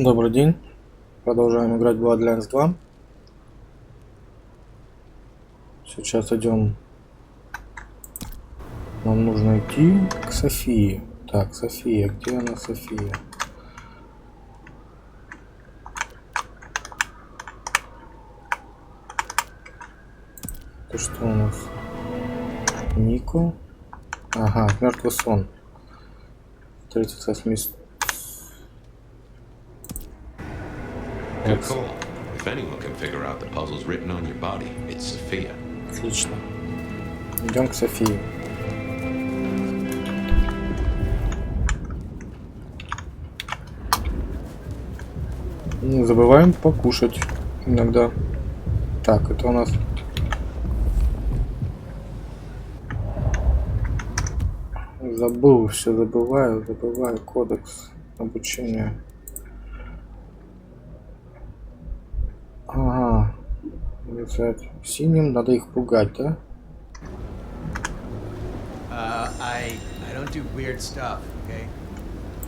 Добрый день. Продолжаем играть в Bloodlines 2. Сейчас идем. Нам нужно идти к Софии. Так, София. Где она, София? Это что у нас? Нико. Ага, мертвый сон. Встретиться с мисс... Good call. If anyone can figure out the puzzles written on your body, it's Sophia. Отлично. Идем к Софии. Не забываем покушать иногда. Так, это у нас... Забыл, все забываю кодекс обучения. Ага. Синим надо их пугать, да? I don't do weird stuff, okay?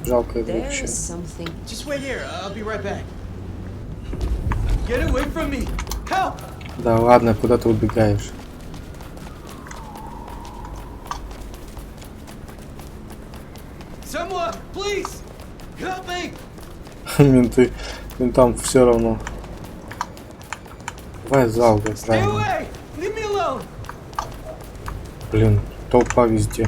Жалко игрушки. Just wait here. I'll be right back. Get away from me! Help! Да ладно, куда ты убегаешь? Someone, please, help me! Ментам все равно. Давай зал, да, Stay правильно. away! Leave me alone! Блин, толпа везде.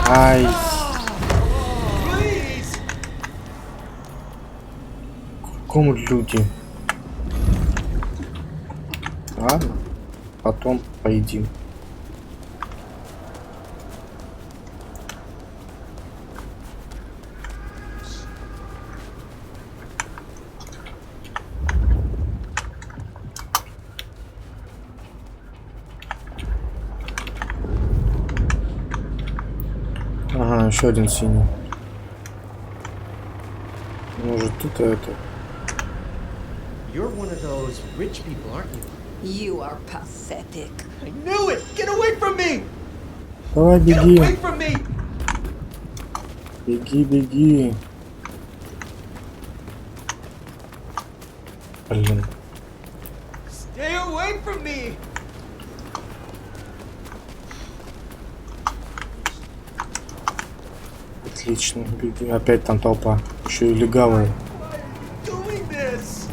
Ай, Please! кому люди? Ладно, потом поедим. Ага, еще один синий. Может тут это? You're one of those rich people, aren't you? You are pathetic. I knew it! Get away from me! Давай, Get беги, away from me! беги, беги. Блин. Stay away from me! Отлично, беги. Опять там толпа. Еще и легавая. Doing this!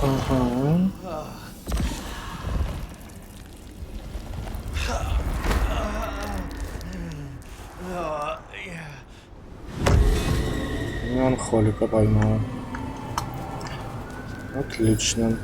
Ага. Меланхолика поймала. Отлично.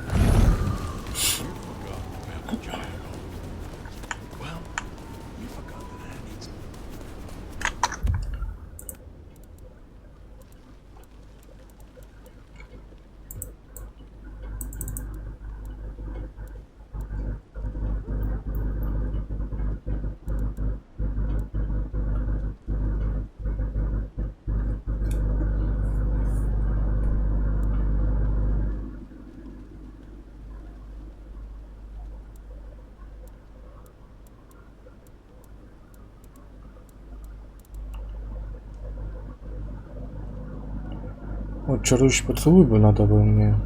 Вот чарующий поцелуй бы надо было мне.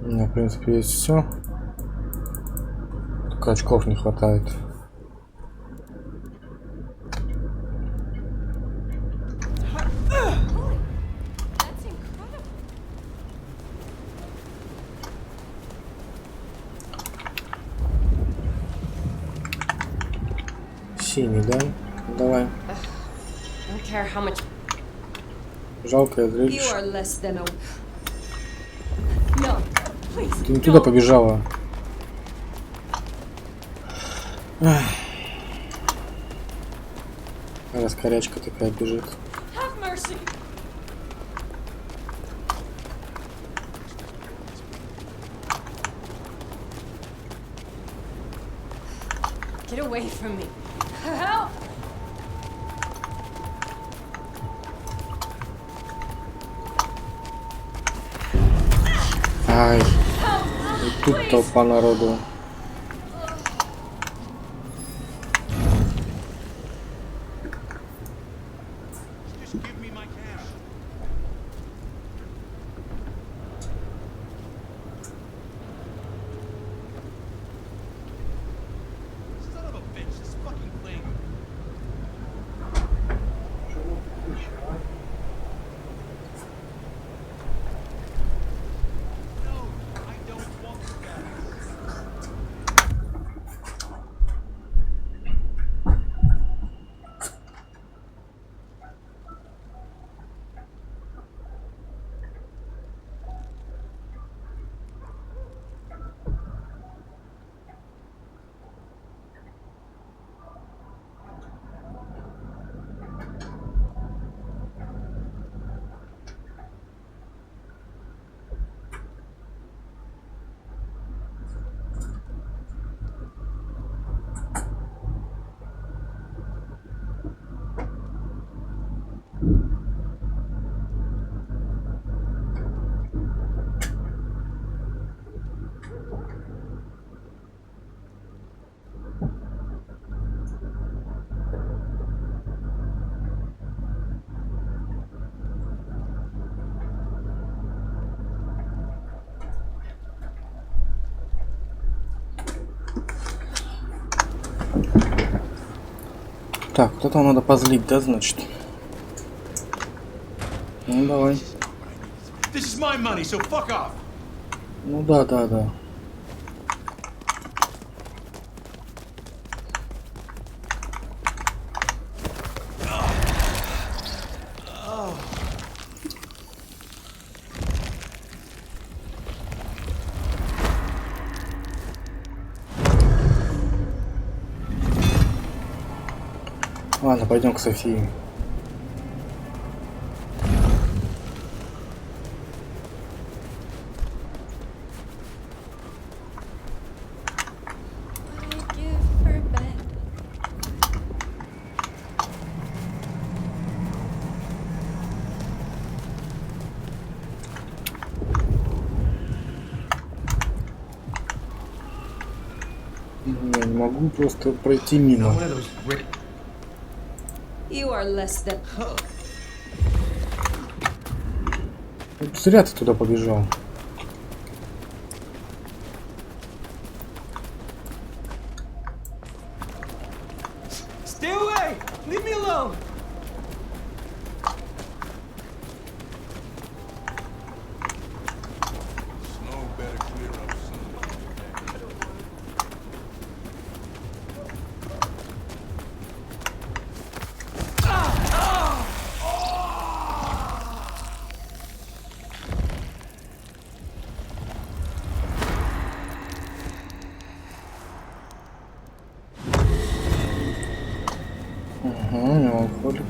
У меня, в принципе, есть все. Только очков не хватает. Синий, да? Давай. Don't care how much Жалкое you зрелище. are less than a... No, please. Ты не туда don't. побежала. Ах. Раскорячка такая бежит. Have mercy. Get away from me. Help! Ай. тут толпа народу. Так, кто-то надо позлить, да, значит? Ну давай. This is my money, so fuck off. Ну да. Ладно, пойдем к Софии. Я не могу просто пройти мимо. You are less than. Зря ты туда побежал. Stay away! Leave me alone! Уходит.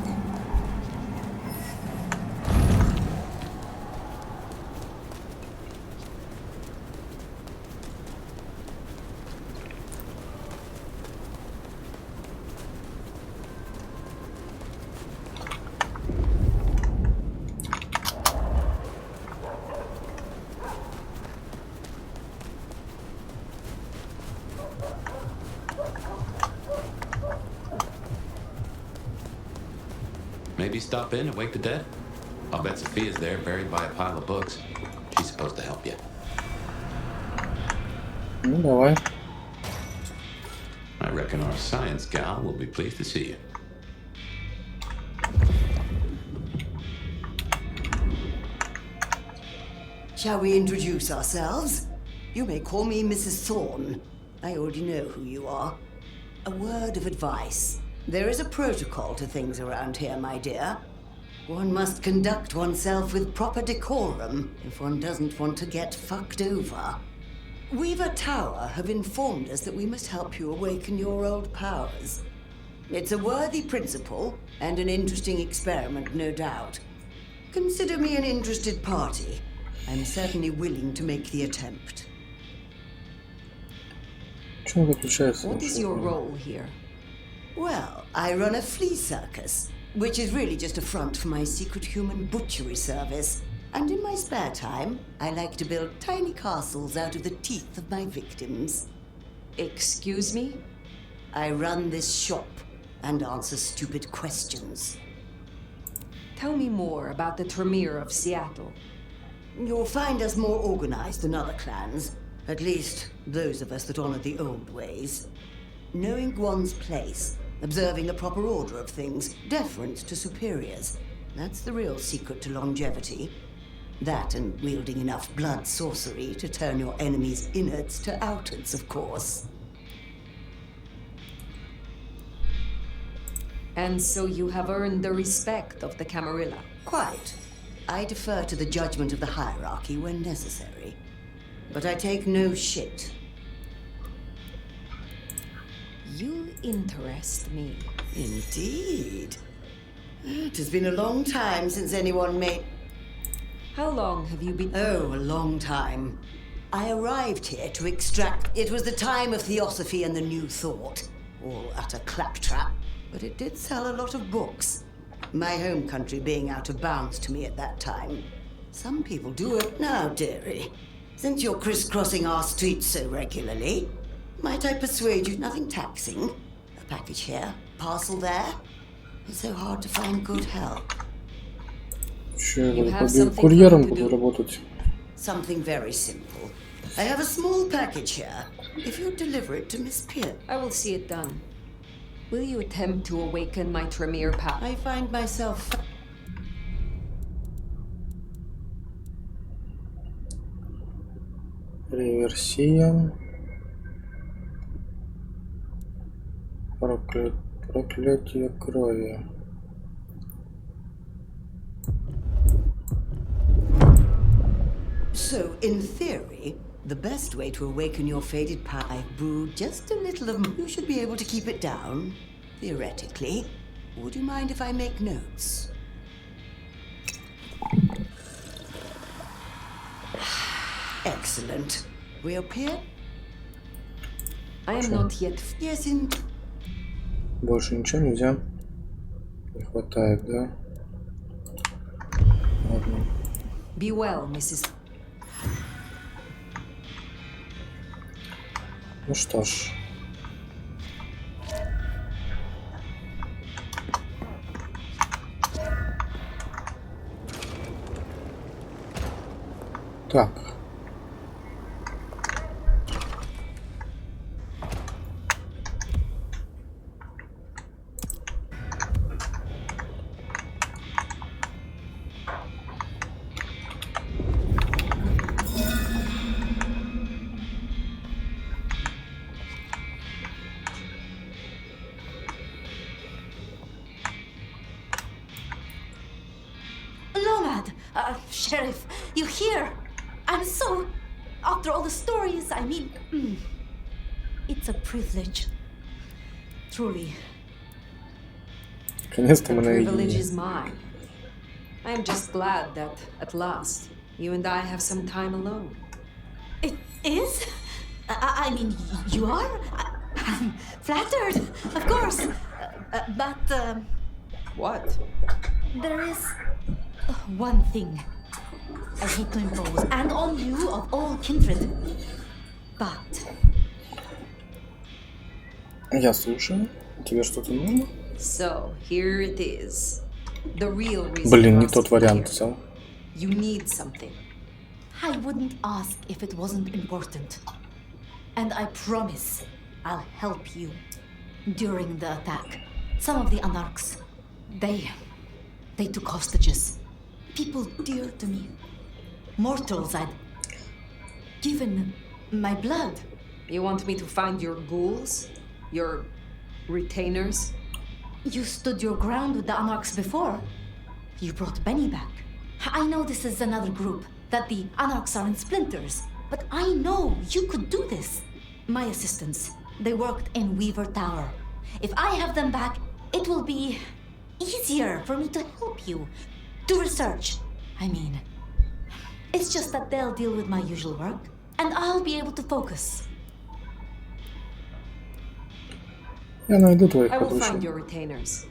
Maybe stop in and wake the dead? I'll bet Sophia's there, buried by a pile of books. She's supposed to help you. Ну давай. I reckon our science gal will be pleased to see you. Shall we introduce ourselves? You may call me Mrs. Thorne. I already know who you are. A word of advice. There is a protocol to things around here, my dear. One must conduct oneself with proper decorum if one doesn't want to get fucked over. Weaver Tower have informed us that we must help you awaken your old powers. It's a worthy principle and an interesting experiment, no doubt. Consider me an interested party. I'm certainly willing to make the attempt. What is your role here? Well, I run a flea circus, which is really just a front for my secret human butchery service. And in my spare time, I like to build tiny castles out of the teeth of my victims. Excuse me? I run this shop and answer stupid questions. Tell me more about the Tremere of Seattle. You'll find us more organized than other clans. At least, those of us that honor the old ways. Knowing one's place, observing the proper order of things, deference to superiors. That's the real secret to longevity. That and wielding enough blood sorcery to turn your enemy's innards to outards, of course. And so you have earned the respect of the Camarilla. Quite. I defer to the judgment of the hierarchy when necessary. But I take no shit. You interest me. Indeed. It has been a long time since anyone made... How long have you been... Oh, a long time. I arrived here to extract... It was the time of Theosophy and the New Thought. All utter claptrap. But it did sell a lot of books. My home country being out of bounds to me at that time. Some people do it now, dearie. Since you're crisscrossing our streets so regularly, might I persuade you nothing taxing? A package here, parcel there. It's so hard to find good help. Курьером буду работать. Something very simple. I have a small package here. If you deliver it to Miss Pierce. I will see it done. Will you attempt to awaken my Tremere power? I find myself... Реверсия. Проклятие крови. So, in theory, the best way to awaken your faded power, I've brewed just a little of... You should be able to keep it down, theoretically. Would you mind if I make notes? Excellent. We appear? I am not yet... Yes, in... Больше ничего нельзя. Не хватает, да? Ладно. Be well, Mrs. Ну что ж. Так. Sheriff, you here? I'm so... After all the stories, I mean... It's a privilege. Truly. Наконец-то The мы privilege наедине. is mine. I am just glad that, at last, you and I have some time alone. It is? I mean, you are? I'm flattered, of course. But, What? there is... one thing I hate to impose, and on you of all kindred. But... Я слушаю. Тебе что-то нужно? So, here it is. The real reason Блин, for не us тот to be вариант here. взял. You need something. I wouldn't ask if it wasn't important. And I promise I'll help you. During the attack, some of the Anarchs, they took hostages. People dear to me. Mortals I'd given my blood. You want me to find your ghouls? Your retainers? You stood your ground with the Anarchs before. You brought Benny back. I know this is another group, that the Anarchs are in splinters, but I know you could do this. My assistants, they worked in Weaver Tower. If I have them back, it will be easier for me to help you. Do research. I mean, it's just that they'll deal with my usual work, and I'll be able to focus. Я найду твоих I will подручных. find your retainers.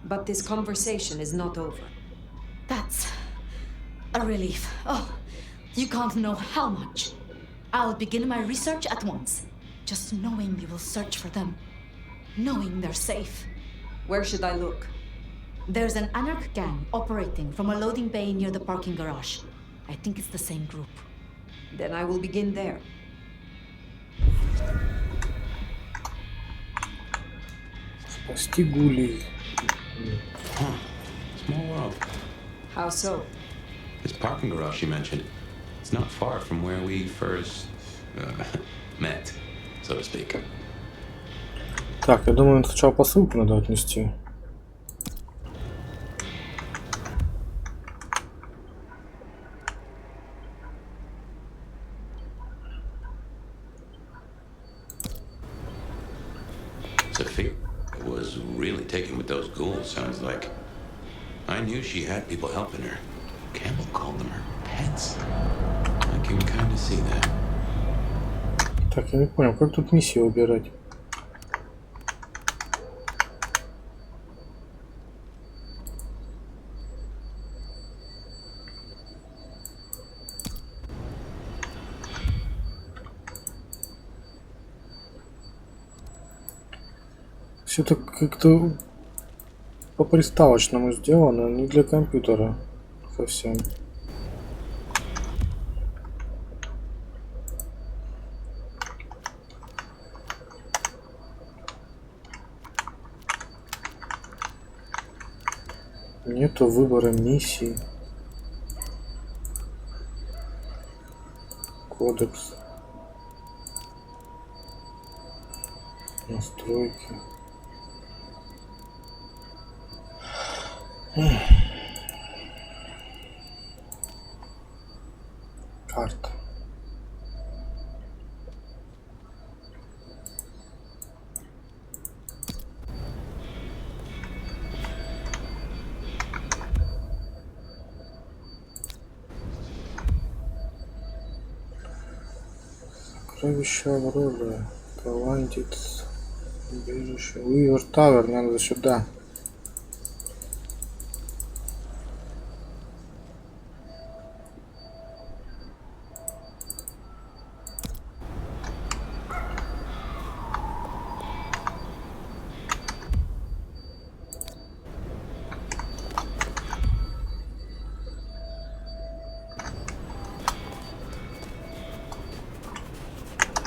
But this conversation is not over. That's A relief. Oh, you can't know how much. I'll begin my research at once. Just knowing you will search for them. Knowing they're safe. Where should I look? There's an anarch gang operating from a loading bay near the parking garage. I think it's the same group. Then I will begin there. Спасти гулей. Small world. How so? This parking garage you mentioned, it's not far from where we first met, so to speak. Так, я думаю, сначала посылку надо отнести. Sophie was really taken with those ghouls, sounds like. I knew she had people helping her. Campbell called them her pets. I can kind of see that. Так, я не понял, как тут миссию убирать? Все так как-то по приставочному сделано, не для компьютера совсем. Нету выбора миссий. Кодекс. Настройки. Карта. Сокровища Авроры. Голландец. Убежище. Уивер Тауэр, надо сюда.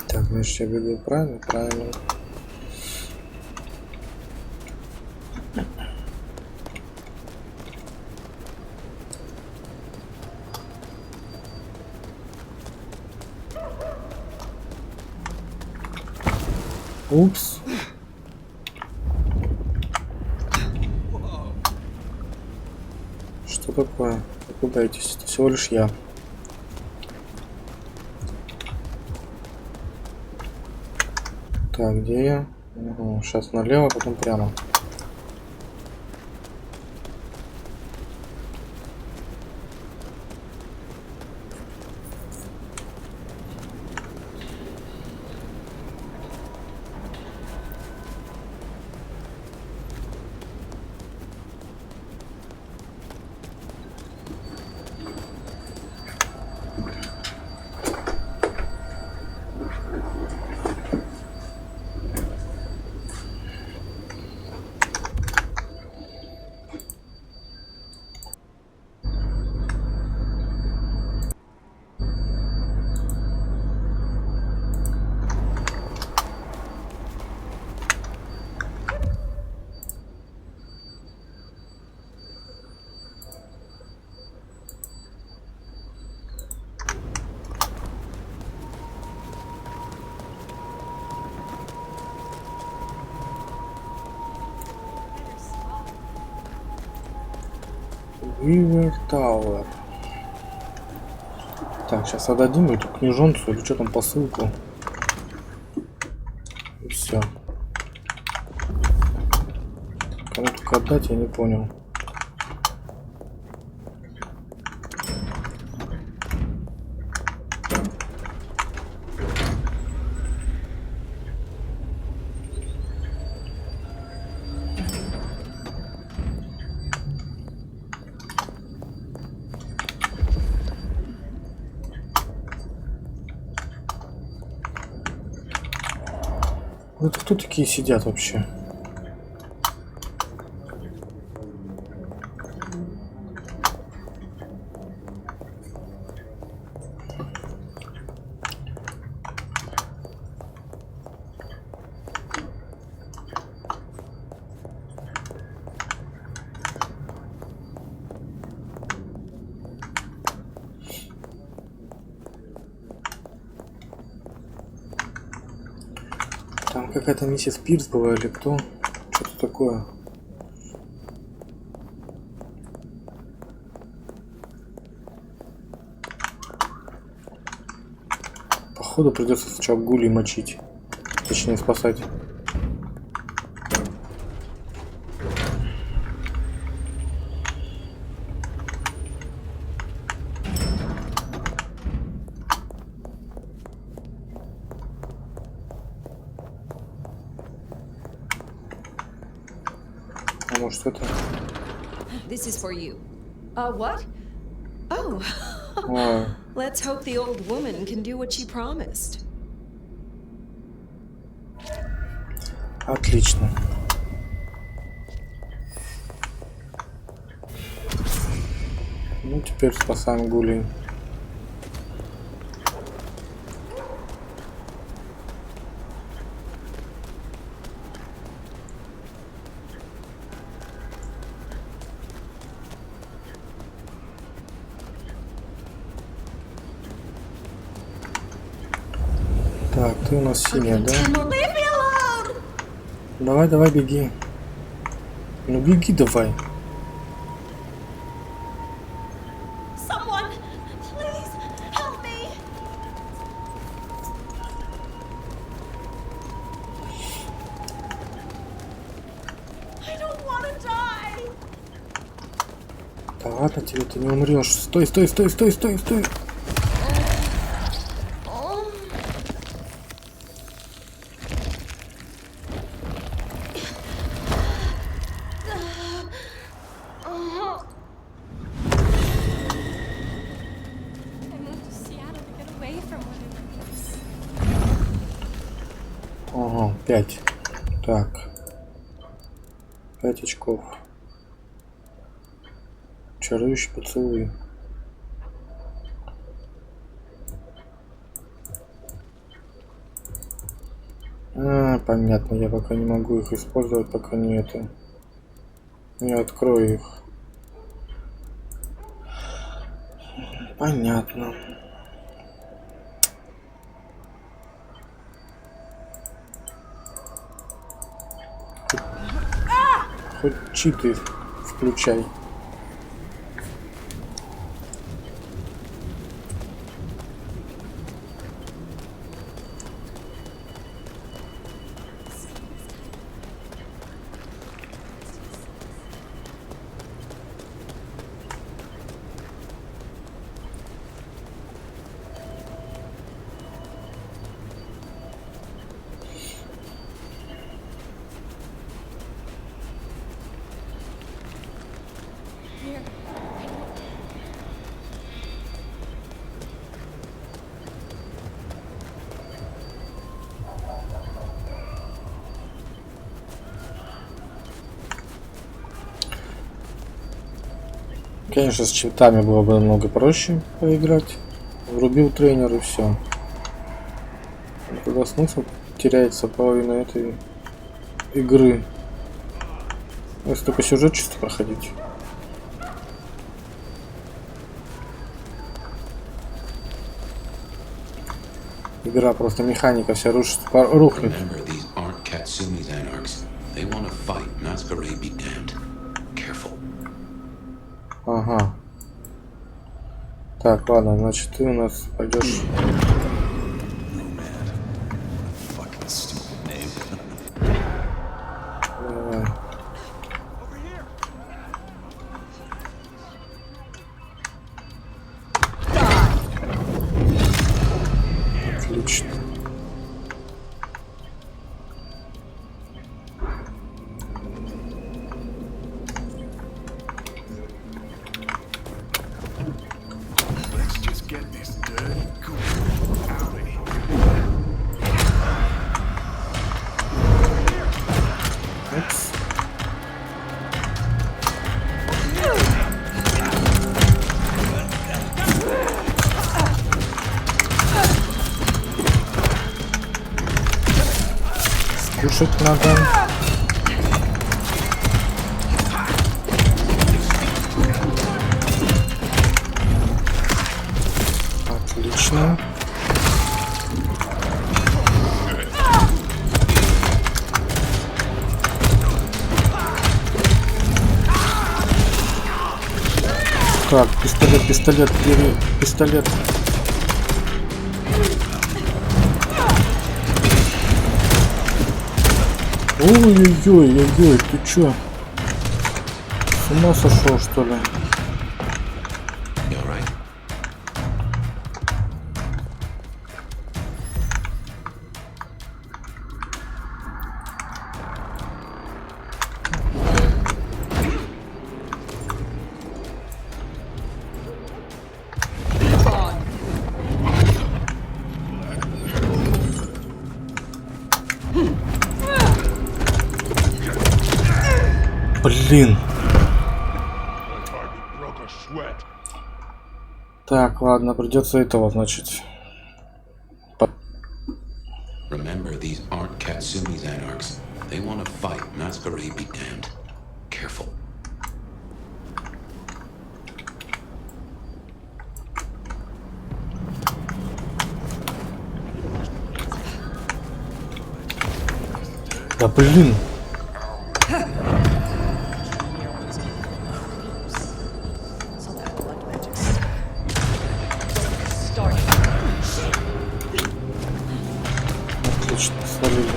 Так, значит, я бегу правильно? Правильно. Упс. Что такое? Вы пугаетесь? Это всего лишь я. Так, где я? Угу, сейчас налево, потом прямо. Уивер Тауэр. Так, сейчас отдадим эту книжонцу или что там, посылку. И все. Кому только отдать, я не понял. Вот кто такие сидят вообще? Там какая-то миссис Пирс была или кто? Что-то такое. Походу придется сначала гулей мочить. Точнее спасать. А может это? This is for you. What? Oh. Ой, Let's hope the old woman can do what she promised. отлично. Ну теперь спасаем гулей. Так, ты у нас синяя, да? Leave me alone! Давай, давай, беги. Ну беги давай. Someone, please help me! I don't want to die! Да ладно тебе, ты не умрешь. Стой, стой, стой, стой, стой, стой. I moved to Seattle to get away from him. Ага, 5. Так. 5 очков. Чарующий поцелуй. Понятно, я пока не могу их использовать, пока не это. Не открою их. Понятно. Хоть читы включай. Конечно, с читами было бы намного проще поиграть. Врубил тренер и все. Тогда смысл теряется половина этой игры. Если только сюжет чисто проходить. Игра просто механика вся рушится, рухнет. Remember, these aren't Katsumi's anarchs. They want to fight. Masquerade be damned. Careful. Ага. Так, ладно, значит ты у нас пойдешь. Давай. Отлично. Let's just get this dirty gook out of here. Кушать надо. Отлично. Так, пистолет, бери пистолет. Ой-ой-ой-ой-ой, ты чё? С ума сошел, что ли? You all right? Блин. Broke a sweat. Так, ладно, придется этого, значит. Remember, these aren't Katsumi's anarchs. They want to fight. Masquerade be damned. Careful. Да блин. Отлично, свалили.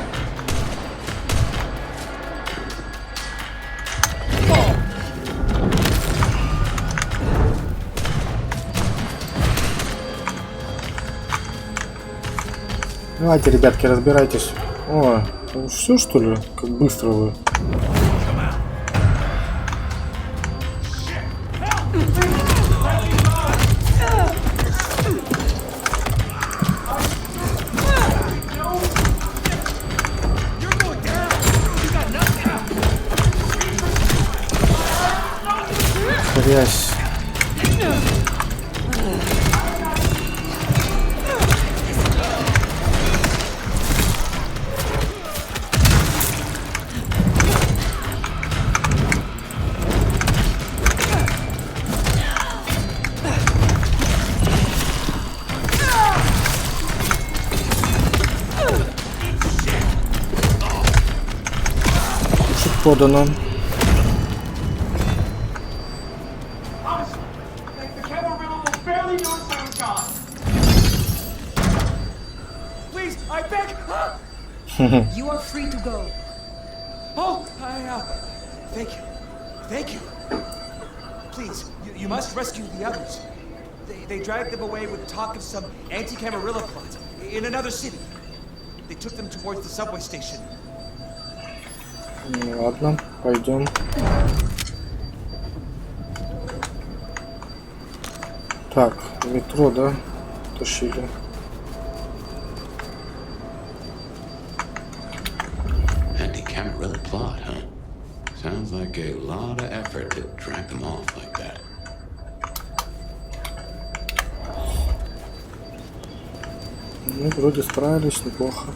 Давайте, ребятки, разбирайтесь. О, все что ли? Как быстро вы. Грязь. Подано. Please, I beg. You are free to go. Oh, thank you. Thank you. Please, you must rescue the others. They dragged them away with talk of some anti-Camarilla plot in another city. They took them towards the subway station. Ладно, пойдем. Так, метро, да? Тащили. Anti-Camarilla plot, huh? Sounds like a lot of effort to drag them off like that. Ну, вроде справились неплохо.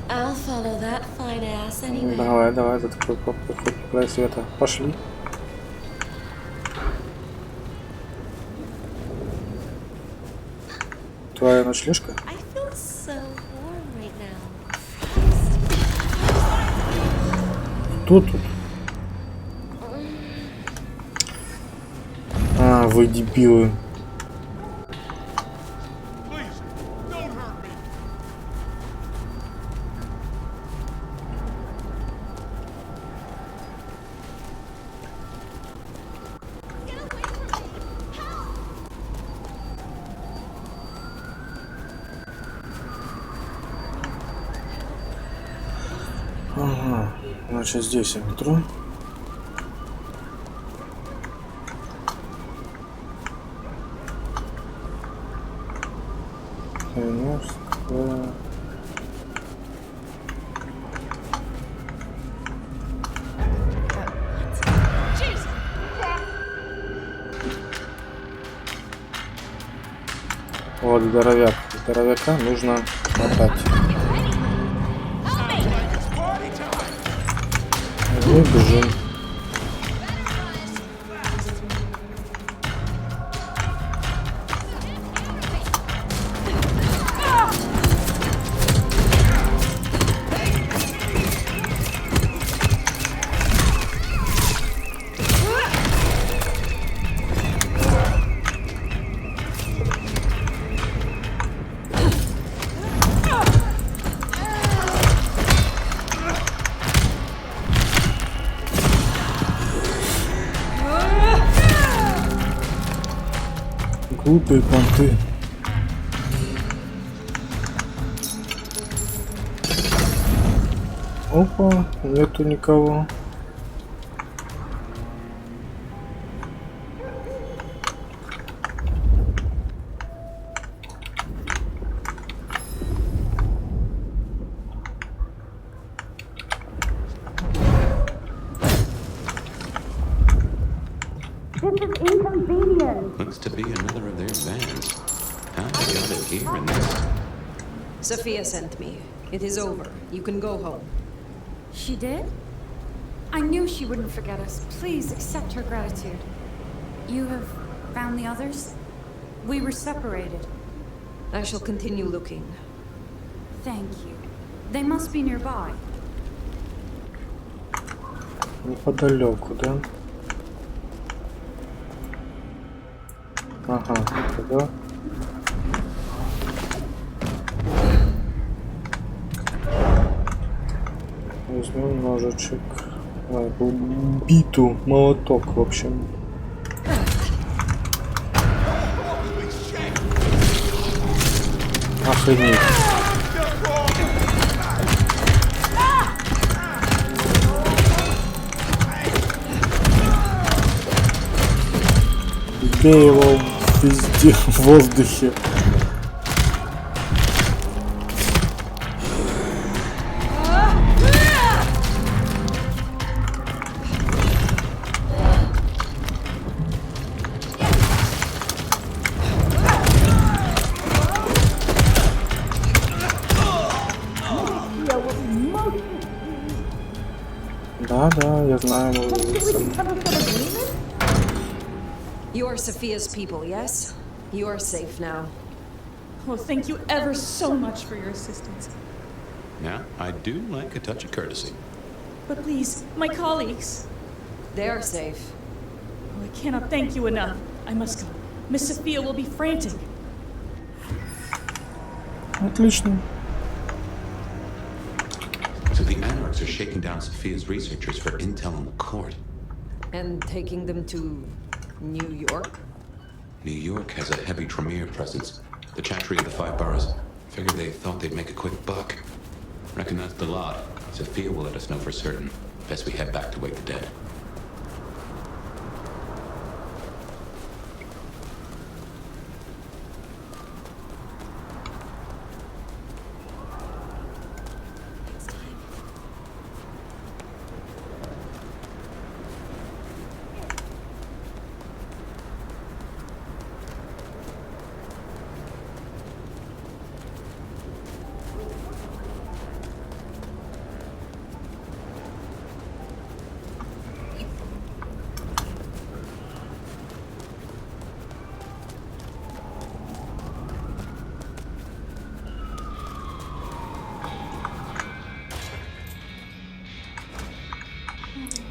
I'll follow that fine ass anyway. Давай, давай, за такой хоть край света. Пошли. Твоя ночлежка? I feel so warm right now. Кто тут? А, вы дебилы. Please, don't hurt me. Ага, значит здесь метро. Пионерская. Вот здоровяк. Здоровяка нужно хватать. И бежим. Глупые понты. Опа, нету никого. Looks to be another of their vans. How they got it here in this? Sophia sent me. It is over. You can go home. She did? I knew she wouldn't forget us. Please accept her gratitude. You have found the others? We were separated. I shall continue looking. Thank you. They must be nearby. Неподалеку, да? Ага, туда. Возьмем ножичек. Ой, биту, молоток, в общем. Охренеть. Бей его везде, в воздухе. Да, я знаю. You are Sophia's people, yes? You are safe now. Well, thank you ever so much for your assistance. Now, I do like a touch of courtesy. But please, my colleagues. They are safe. Oh, I cannot thank you enough. I must go. Miss Sophia will be frantic. Отлично. So the Anarchs are shaking down Sophia's researchers for intel on the court. And taking them to New York? New York has a heavy Tremere presence. The Chantry of the Five Boroughs. Figured they thought they'd make a quick buck. Reckon that's the lot. Sophia will let us know for certain. Best we head back to wake the dead.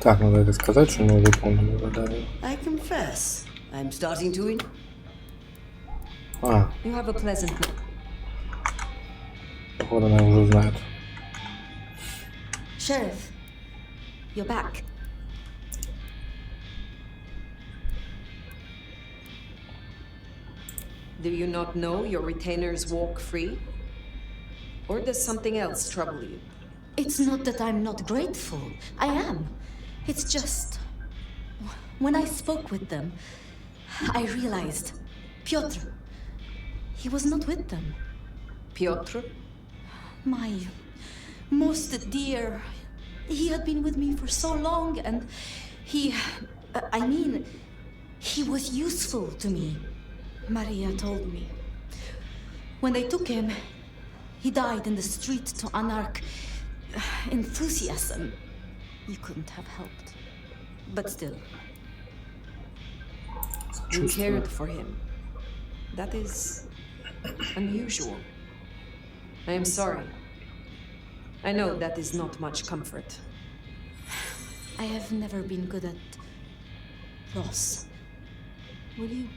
Так, надо это сказать, что мы выполнили задание. I confess, I'm starting to... А, You have a pleasant... походу она уже знает. Sheriff, you're back. Do you not know your retainers walk free? Or does something else trouble you? It's not that I'm not grateful. I am. It's just... When I spoke with them, I realized... Piotr, he was not with them. Piotr? My most dear. He had been with me for so long, and he was useful to me. Maria told me. When they took him, he died in the street to anarch enthusiasm. You couldn't have helped. But still. You cared for him. That is unusual. I am sorry. I know that is not much comfort. I have never been good at loss. Will you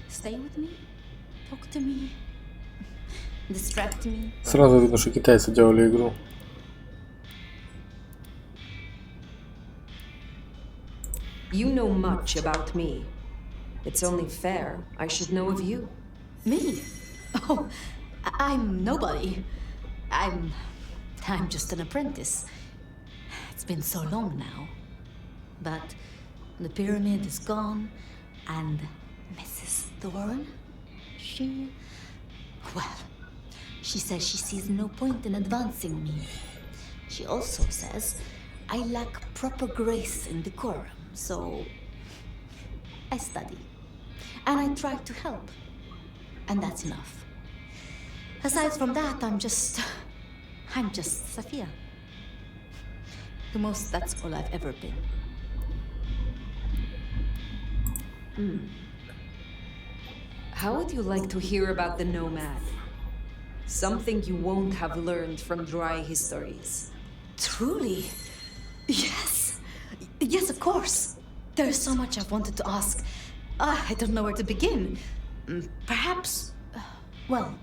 stay with me? Talk to me? Distract me? Сразу видно, что китайцы делали игру. You know much about me. It's only fair I should know of you. Me? Oh, I'm nobody. I'm just an apprentice. It's been so long now. But the pyramid is gone, and Mrs. Thorne, she says she sees no point in advancing me. She also says I lack proper grace and decorum, so I study. And I try to help. And that's enough. Aside from that, I'm just Sophia. The most, that's all I've ever been. How would you like to hear about the Nomad? Something you won't have learned from dry histories. Truly? Yes. Yes, of course. There's so much I've wanted to ask. I don't know where to begin. Perhaps, well,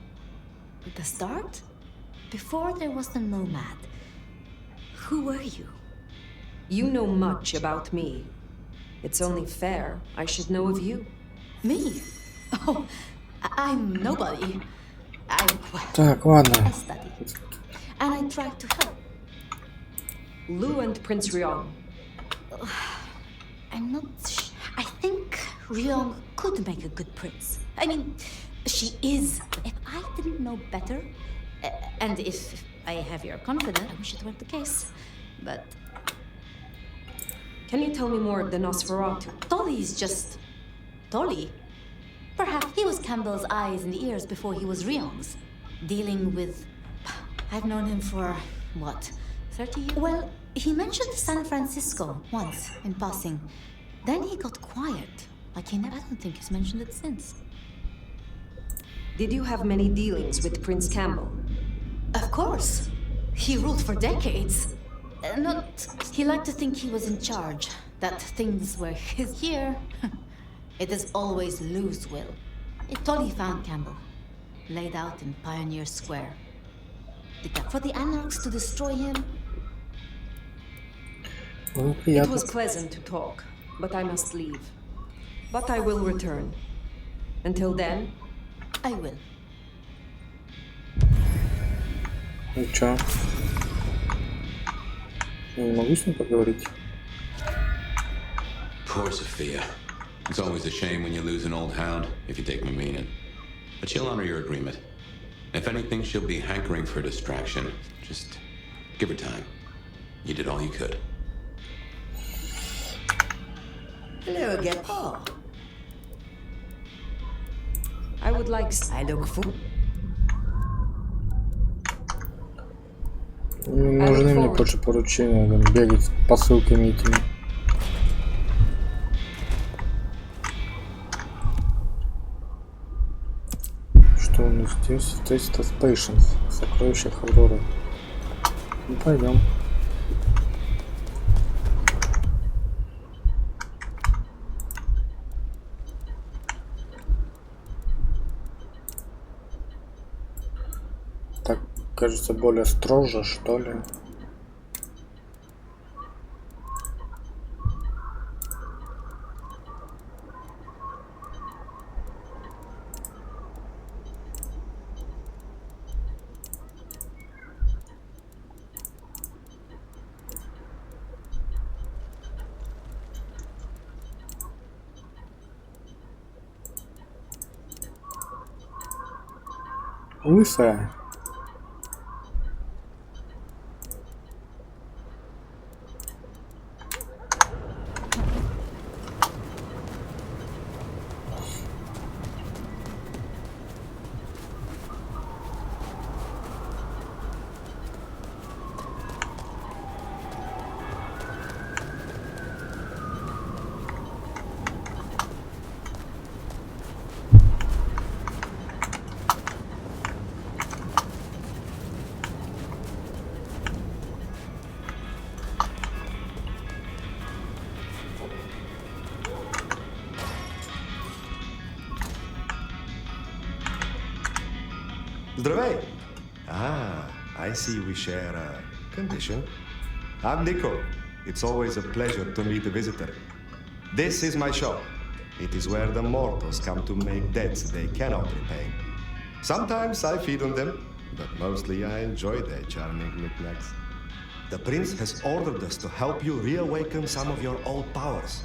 the start? Before there was the Nomad, who were you? You know much about me. It's only fair I should know of you. Me? Oh, I'm nobody. Так, ладно. I study. And I try to help. Lou and Prince Rion. I'm not I think Rion could make a good prince. I mean, she is. If I didn't know better, and if I have your confidence, I wish it were the case. But can you tell me more of the Nosferatu? Dolly's just Dolly. Perhaps he was Campbell's eyes and ears before he was Rion's. Dealing with... I've known him for, what, 30 years? Well, he mentioned San Francisco once, in passing. Then he got quiet. Like I don't think he's mentioned it since. Did you have many dealings with Prince Campbell? Of course. He ruled for decades. He liked to think he was in charge. That things were his here. It is always Lou's will. Dolly found Campbell, laid out in Pioneer Square. For the Anarchs to destroy him. It was pleasant to talk, but I must leave. But I will return. Until then, I will. Ну чё? Я не могу с ним поговорить? Poor Sophia. It's always a shame when you lose an old hound, if you take my meaning. But she'll honor your agreement. If anything, she'll be hankering for distraction. Just give her time. You did all you could. Hello again. Oh, I would like... I look for... Не нужны мне больше поручения, там, бегать с посылками этими. Что у нас здесь? Taste of Patience. Сокровища Авроры. Ну, пойдем. Так, кажется, более строже, что ли. Лысая. Здравей! I see we share a condition. I'm Nico. It's always a pleasure to meet a visitor. This is my shop. It is where the mortals come to make debts they cannot repay. Sometimes I feed on them, but mostly I enjoy their charming knickknacks. The prince has ordered us to help you reawaken some of your old powers.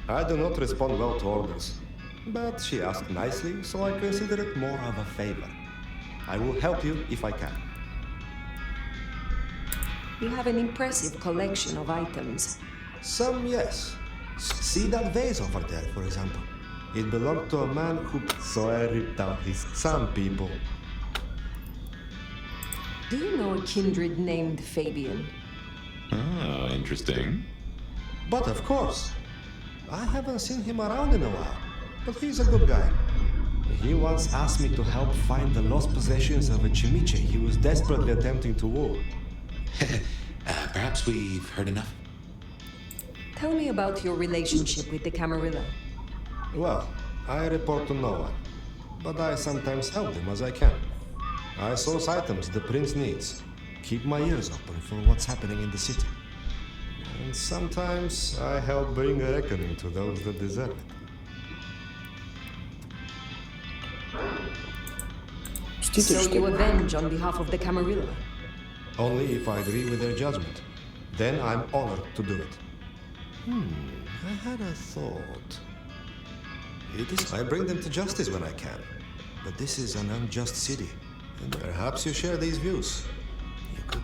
I do not respond well to orders, but she asked nicely, so I consider it more of a favor. I will help you if I can. You have an impressive collection of items. Some, yes. See that vase over there, for example. It belonged to a man who... So I ripped out his... Some people. Do you know a kindred named Fabian? Oh, interesting. But of course. I haven't seen him around in a while. But he's a good guy. He once asked me to help find the lost possessions of a chimiche he was desperately attempting to woo. Perhaps we've heard enough. Tell me about your relationship with the Camarilla. Well, I report to no one. But I sometimes help them as I can. I source items the prince needs. Keep my ears open for what's happening in the city. And sometimes I help bring a reckoning to those that deserve it. So you avenge on behalf of the Camarilla? Only if I agree with their judgment. Then I'm honored to do it. I had a thought. It is I bring them to justice when I can. But this is an unjust city. And perhaps you share these views. You could...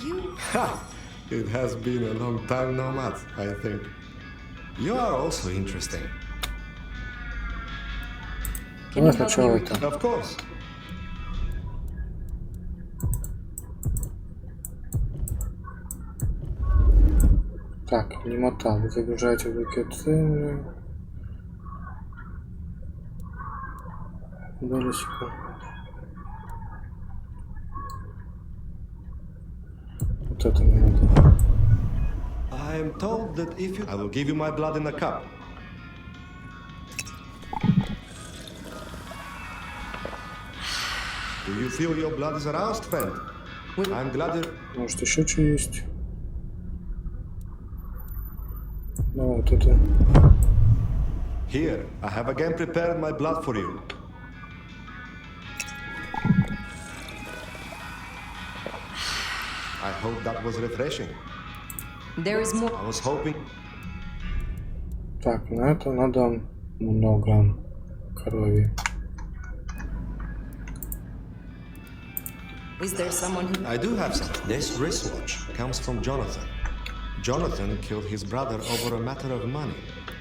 You... Ha! It has been a long time no math, I think. You are also interesting. Can you help me with... Of course. Так, немота. Вы загружаете в руки цены. Далее секунду. Вот это мне надо. I am told that if you... I will give you my blood in a cup. Do you feel your blood is aroused, friend? I'm glad you... Может, еще что есть? Ну, вот это. Here, I have again prepared my blood for you. I hope that was refreshing. There is more. I was hoping... Так, на это надо много крови. Is there someone who... I do have some. This wristwatch comes from Jonathan. Jonathan killed his brother over a matter of money.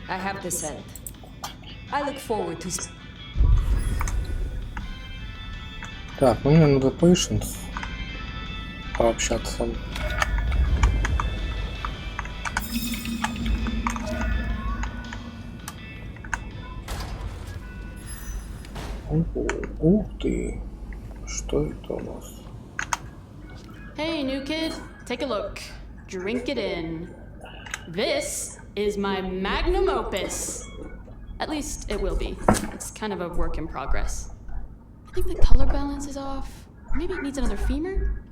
I have the scent. I look forward to... Так, ну мне надо patience. Пообщаться. Ух ты. Что это у нас? Hey, new kid, take a look. Drink it in. This is my magnum opus. At least it will be. It's kind of a work in progress. I think the color balance is off. Maybe it needs another femur?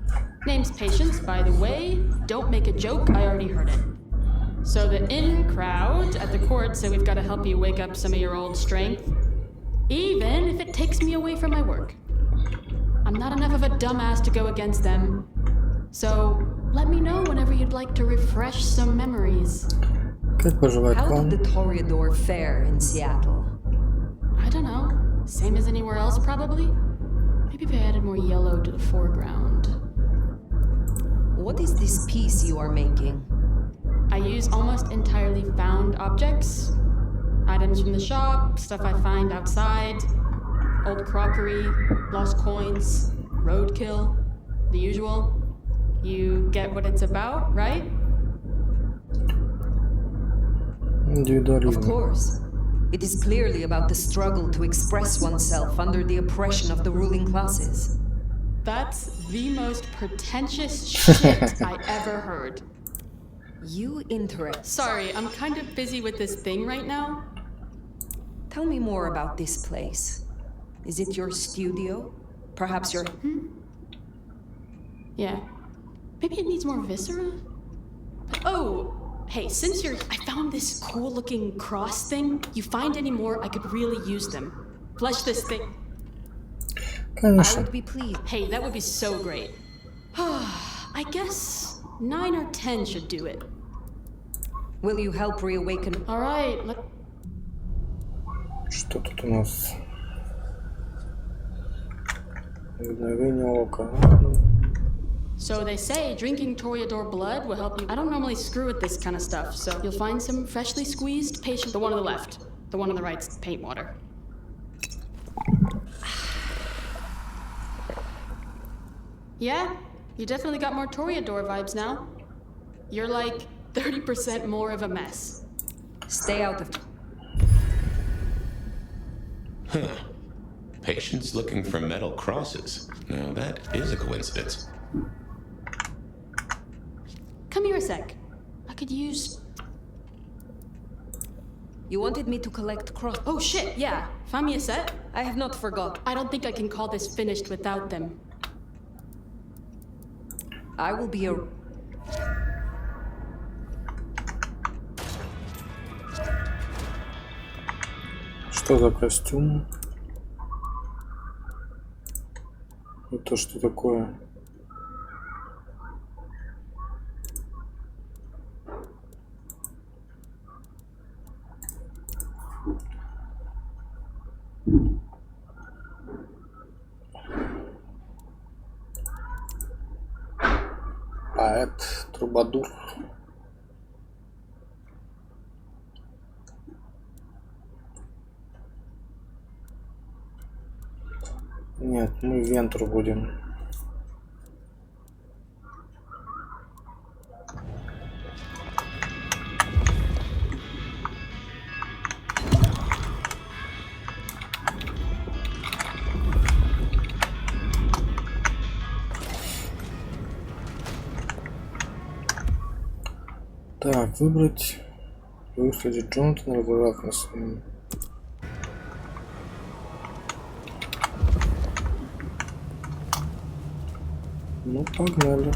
Name's Patience, by the way. Don't make a joke, I already heard it. So the in crowd at the court say we've got to help you wake up some of your old strength. Even if it takes me away from my work. I'm not enough of a dumbass to go against them. So, let me know whenever you'd like to refresh some memories. Как поживает How план? did the Toreador fare in Seattle? I don't know. Same as anywhere else, probably? Maybe if I added more yellow to the foreground. What is this piece you are making? I use almost entirely found objects. Items from the shop, stuff I find outside, old crockery, lost coins, roadkill, the usual. You get what it's about, right? Of course. It is clearly about the struggle to express oneself under the oppression of the ruling classes. That's the most pretentious shit I ever heard. You interest. Sorry, I'm kind of busy with this thing right now. Tell me more about this place. Is it your studio? Perhaps your... Yeah. Maybe it needs more viscera? Oh! Hey, since you're... I found this cool-looking cross thing. You find any more, I could really use them. Flesh this thing. I would be pleased. Hey, that would be so great. I guess 9 or 10 should do it. Will you help reawaken... Alright, let... Что тут у нас? Мгновение ока. So they say drinking Toreador blood will help you. I don't normally screw with this kind of stuff, so you'll find some freshly squeezed patient. The one on the left. The one on the right's paint water. Yeah, you definitely got more Toreador vibes now. You're like 30% more of a mess. Stay out of... Huh. Patients looking for metal crosses. Now that is a coincidence. Come here a sec. I could use... You wanted me to collect cross... Oh shit, yeah. Find me a set? I have not forgot. I don't think I can call this finished without them. I will be a... Что за костюм? Это что такое? Поэт, трубадур. Нет, мы вентру будем. Так, выбрать. Выследить Джонатана, разобраться с ним. Ну, погнали.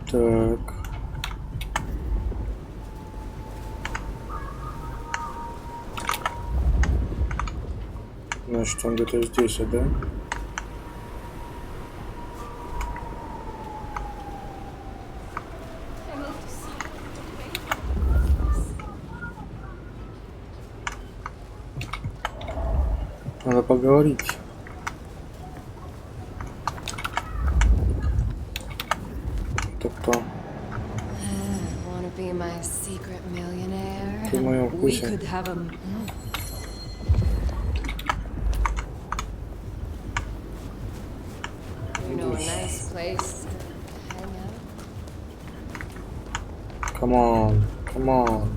Так. Значит, он где-то здесь, да? Надо поговорить. Это кто? Ты в моем вкусе. Come on, come on.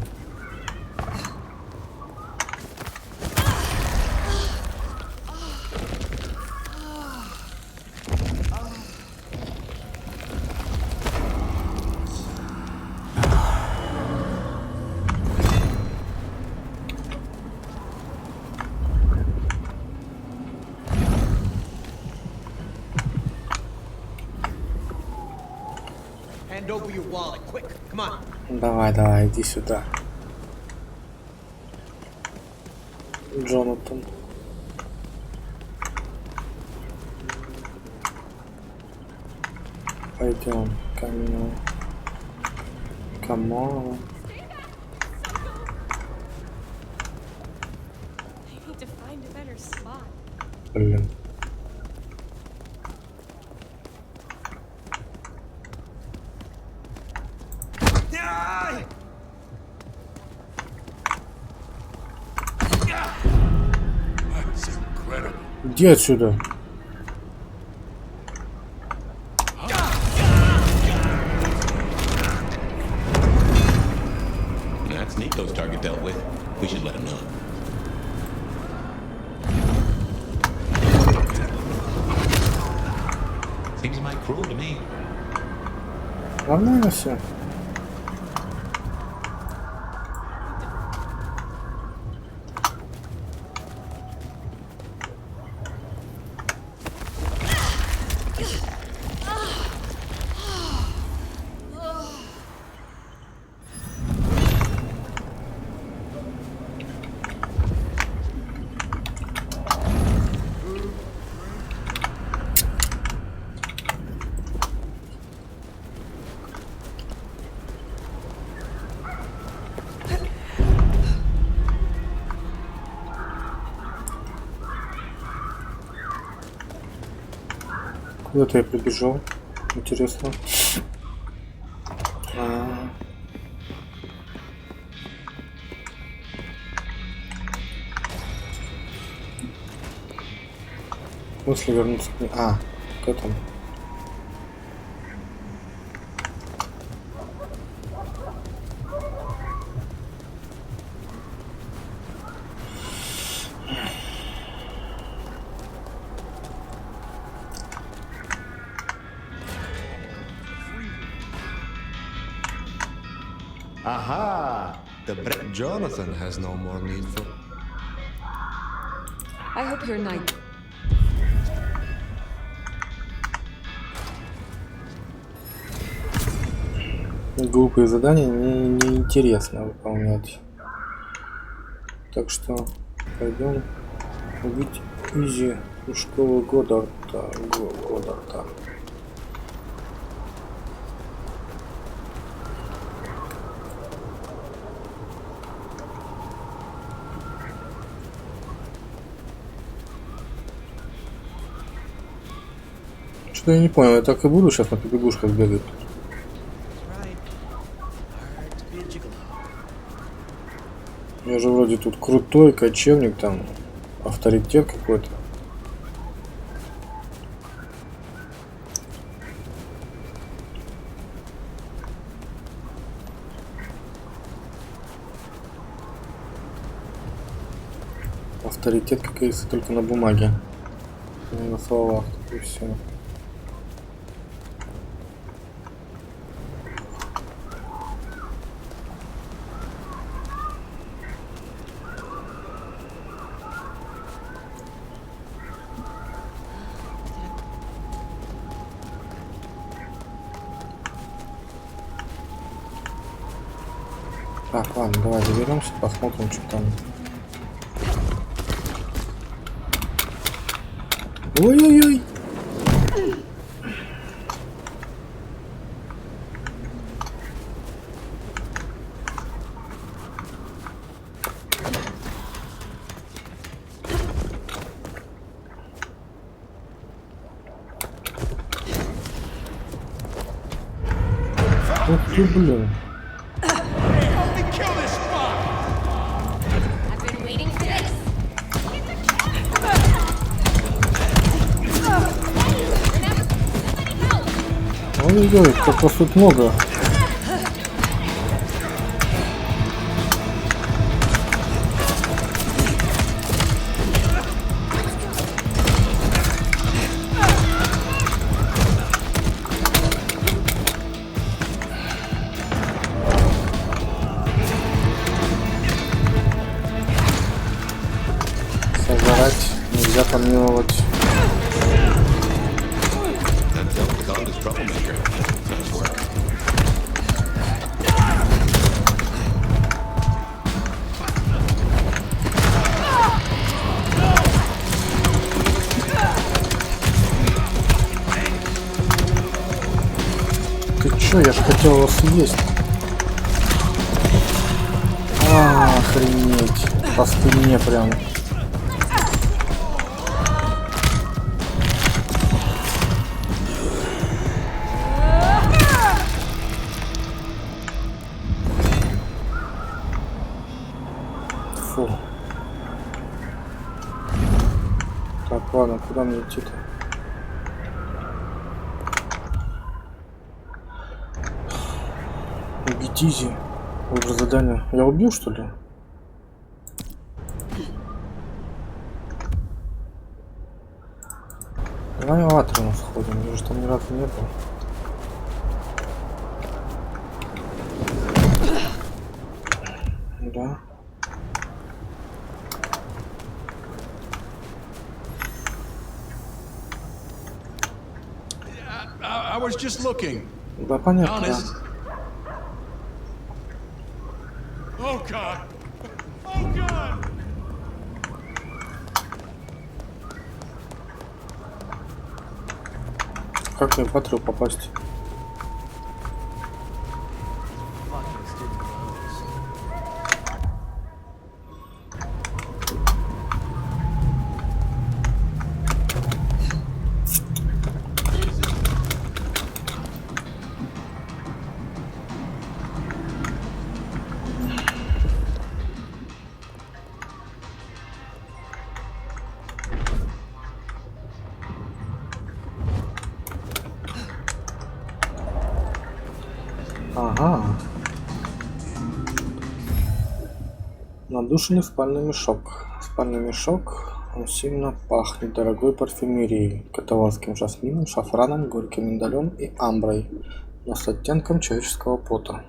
Hand over your wallet, quick. Come on. Давай, давай, иди сюда. Джонатан. Пойдем, камин. Камон. Блин. Иди отсюда. That's Nico's target dealt with. We should let him know. Seems mighty cruel to me. Нормально все. Куда-то я прибежал. Интересно. В смысле вернуться к ней? К этому. Aha! The Brett Jonathan has no more need for... I hope you're nice. Глупые задания не интересно выполнять. Так что пойдем убить Изи у школы Годдарда. Что-то я не понял, я так и буду сейчас на побегушках бегать. Я же вроде тут крутой кочевник, там авторитет какой-то. Авторитет, как говорится, только на бумаге, не на словах, и все. Так, ладно, давай заберемся, посмотрим, что там. Ой-ой-ой! Ух ты, блин. Ой-ой-ой, как вас тут много. Пожрать нельзя помиловать. That Delta is troublemaker. Nice work. Ты чё, я ж хотел его съесть. Охренеть. По спине прям. Фу. Так, ладно, куда мне идти-то? Убить Изи. Выбор задания. Я убил, что ли? Давай в Атриум сходим, я же там ни разу не был. Да. I was just looking. Да, понятно. Honest. Oh God! Oh God! Как мне в Атриум попасть? Ага. Надушенный спальный мешок. Спальный мешок, он сильно пахнет дорогой парфюмерией, каталонским жасмином, шафраном, горьким миндалем и амброй, но с оттенком человеческого пота.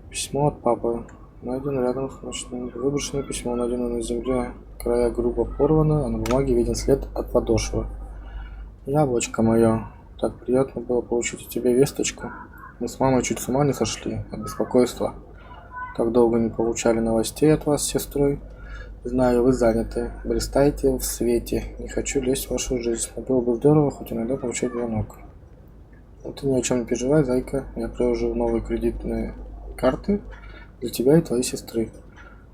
Письмо от папы. Найдено рядом с ночным. Выброшенное письмо, найдено на земле, края грубо порваны, а на бумаге виден след от подошвы. Яблочко мое. Так приятно было получить от тебя весточку. Мы с мамой чуть с ума не сошли от беспокойства. Так долго не получали новостей от вас с сестрой. Знаю, вы заняты. Блистаете в свете. Не хочу лезть в вашу жизнь. Но было бы здорово хоть иногда получать звонок. Но ты ни о чем не переживай, зайка. Я приложил новые кредитные карты для тебя и твоей сестры.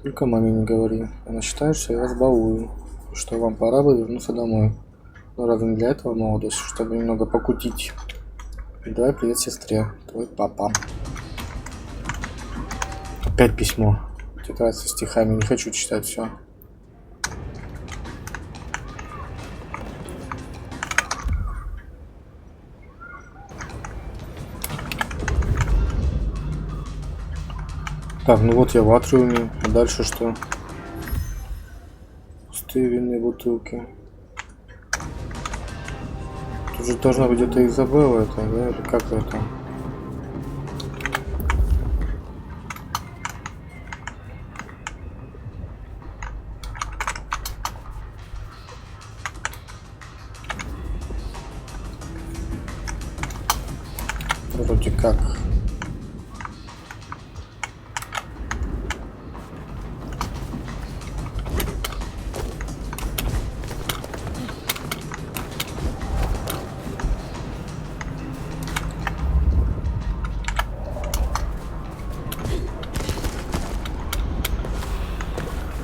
Только маме не говори. Она считает, что я вас балую. И что вам пора бы вернуться домой. Но разве не для этого молодость, чтобы немного покутить? Передавай привет сестре. Твой папа. Опять письмо. Тетрадь со стихами. Не хочу читать все. Так, ну вот я в Атриуме. А дальше что? Пустые винные бутылки. Тут же должна быть где-то Изабелла это, да? Или как это? Вроде как.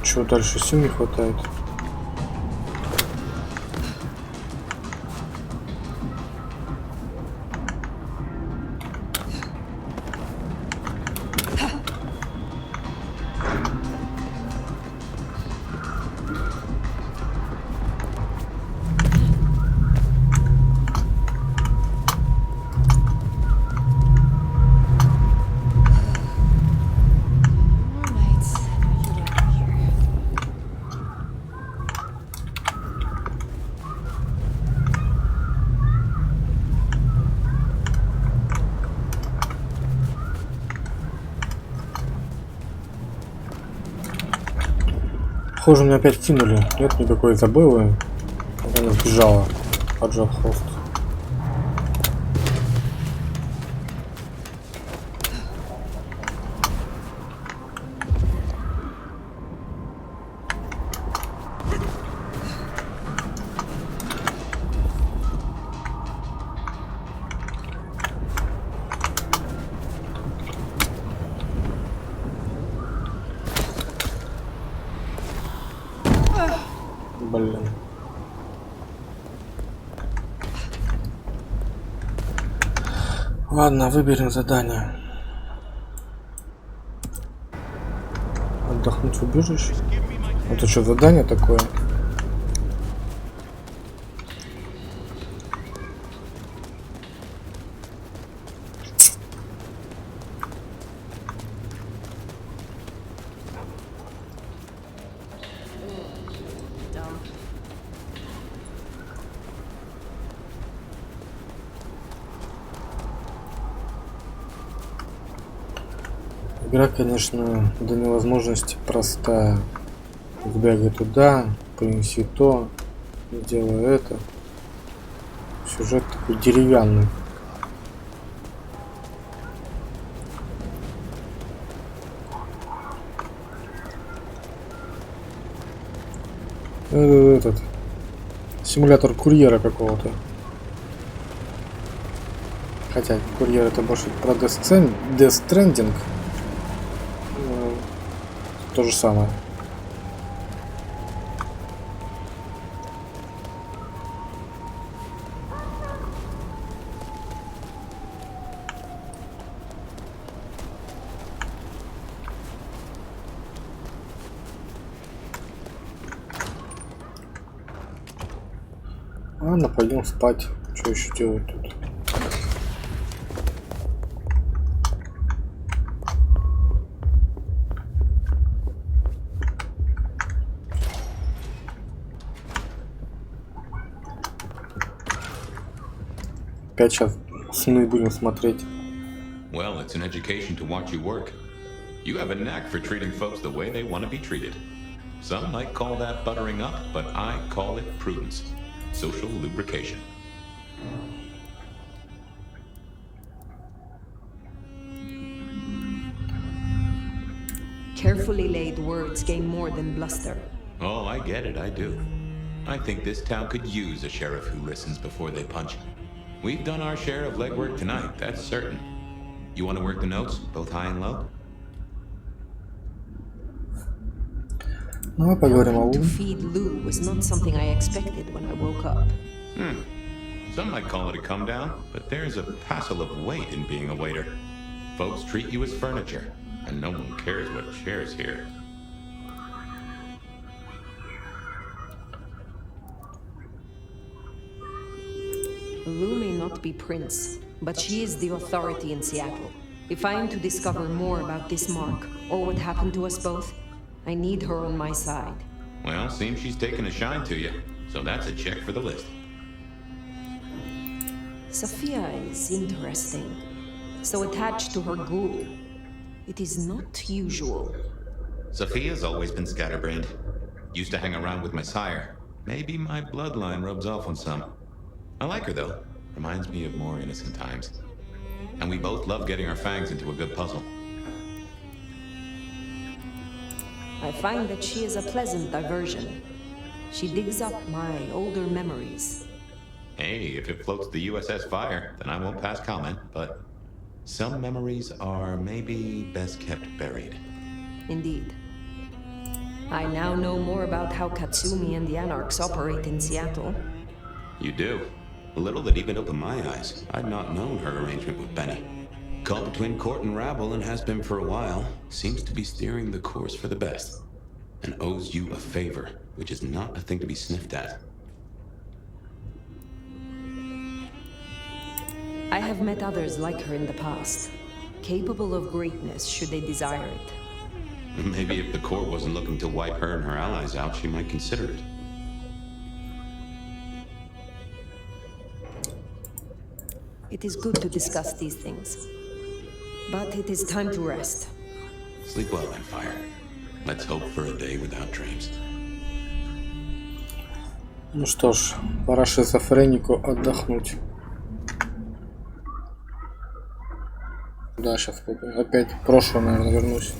Чего дальше сил не хватает? Похоже, меня опять кинули. Нет никакой Изабеллы. Она сбежала, поджав хвост. Блин. Ладно, выберем задание. Отдохнуть в убежище. Это что, задание такое? Игра, конечно, до невозможности простая. Сбегай туда, принеси то, сделай это. Сюжет такой деревянный. Этот симулятор курьера какого-то. Хотя курьер это больше про Death Stranding. То же самое. Ладно, пойдем спать. Что еще делать тут? Опять сейчас сны будем смотреть. Well, it's an education to watch you work. You have a knack for treating folks the way they want to be treated. Some might call that buttering up, but I call it prudence. Social lubrication. Carefully laid words gain more than bluster. Oh, I get it, I do. I think this town could use a sheriff who listens before they punch. We've done our share of legwork tonight, that's certain. You want to work the notes, both high and low? Ну, поговорим о To feed Lou was not something I expected when I woke up. Some might call it a come down, but there's a passel of weight in being a waiter. Folks treat you as furniture, and no one cares what shares here. Lou may not be Prince, but she is the authority in Seattle. If I am to discover more about this mark, or what happened to us both, I need her on my side. Well, seems she's taken a shine to you, so that's a check for the list. Sophia is interesting. So attached to her ghoul. It is not usual. Sophia's always been scatterbrained. Used to hang around with my sire. Maybe my bloodline rubs off on some. I like her, though. Reminds me of more innocent times. And we both love getting our fangs into a good puzzle. I find that she is a pleasant diversion. She digs up my older memories. Hey, if it floats the USS Fire, then I won't pass comment, but some memories are maybe best kept buried. Indeed. I now know more about how Katsumi and the Anarchs operate in Seattle. You do? A little that even opened my eyes. I'd not known her arrangement with Benny. Caught between court and rabble and has been for a while. Seems to be steering the course for the best. And owes you a favor, which is not a thing to be sniffed at. I have met others like her in the past, capable of greatness should they desire it. Maybe if the court wasn't looking to wipe her and her allies out, she might consider it. It is good to discuss these things. But it is time to rest. Sleep well then, Fire. Let's hope for a day without dreams. Ну что ж, пора шизофренику отдохнуть. Да, сейчас опять в прошлое, наверное, вернусь.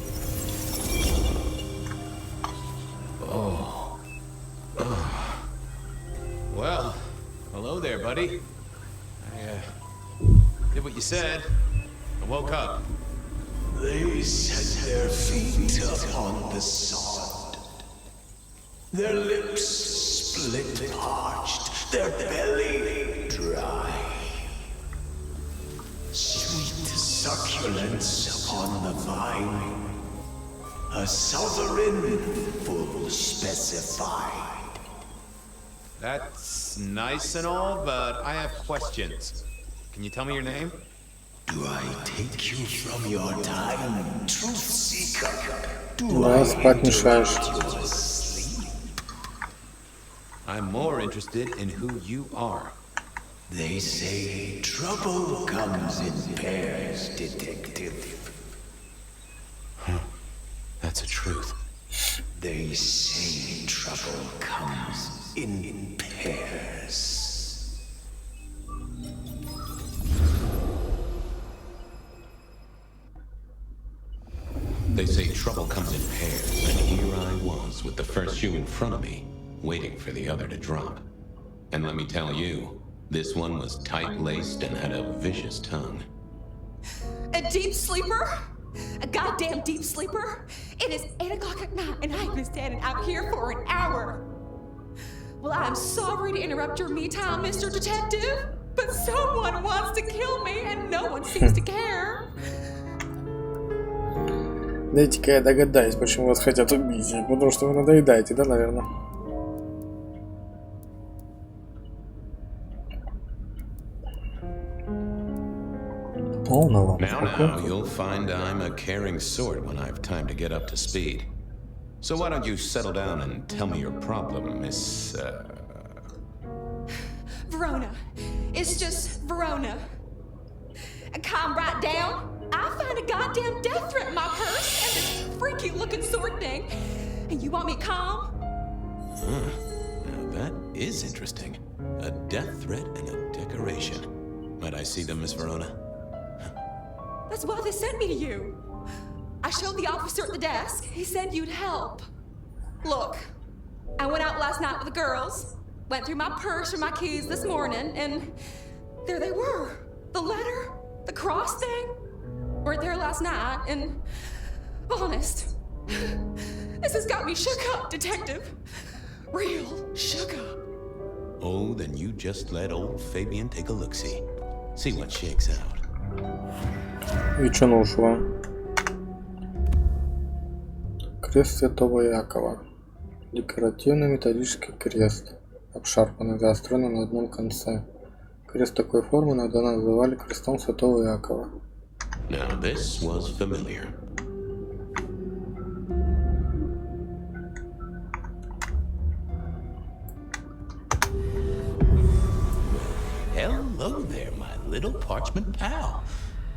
Well, hello there, buddy. I did what you said. I woke up. They set their feet upon the sod. Their lips split parched, their belly dry. Sweet succulence upon the vine, a sovereign full specified. That's nice and all, but I have questions. Can you tell me your name? Do I take you from your time, truth seeker? Да, спать мешаешь. I'm more interested in who you are. They say trouble comes in pairs, detective. That's the truth. They say trouble comes in pairs. They say trouble comes in pairs, and here I was with the first shoe in front of me, waiting for the other to drop. And let me tell you, this one was tight-laced and had a vicious tongue. A deep sleeper? A goddamn deep sleeper? It is 8 o'clock at night and I've been standing out here for an hour. Well, I'm sorry to interrupt your me time, Mr. Detective, but someone wants to kill me and no one seems to care. Дайте-ка я догадаюсь, почему вас хотят убить. Потому что вы надоедаете, да, наверное? Now, you'll find I'm a caring sort when I've time to get up to speed. So why don't you settle down and tell me your problem, Miss, Verona. It's just Verona. Calm right down. I find a goddamn death threat in my purse and this freaky looking sword thing. And you want me calm? Now that is interesting. A death threat and a decoration. Might I see them, Miss Verona? That's why they sent me to you. I showed the officer at the desk. He said you'd help. Look, I went out last night with the girls, went through my purse for my keys this morning, and there they were. The letter, the cross thing, weren't there last night, and honest, this has got me shook up, Detective. Real shook up. Oh, then you just let old Fabian take a look-see. See what shakes out. И что ушла? Крест Святого Иакова. Декоративный металлический крест, обшарпанный, заостренный на одном конце. Крест такой формы иногда называли крестом Святого Иакова. Now this was familiar. Hello there, my little parchment pal.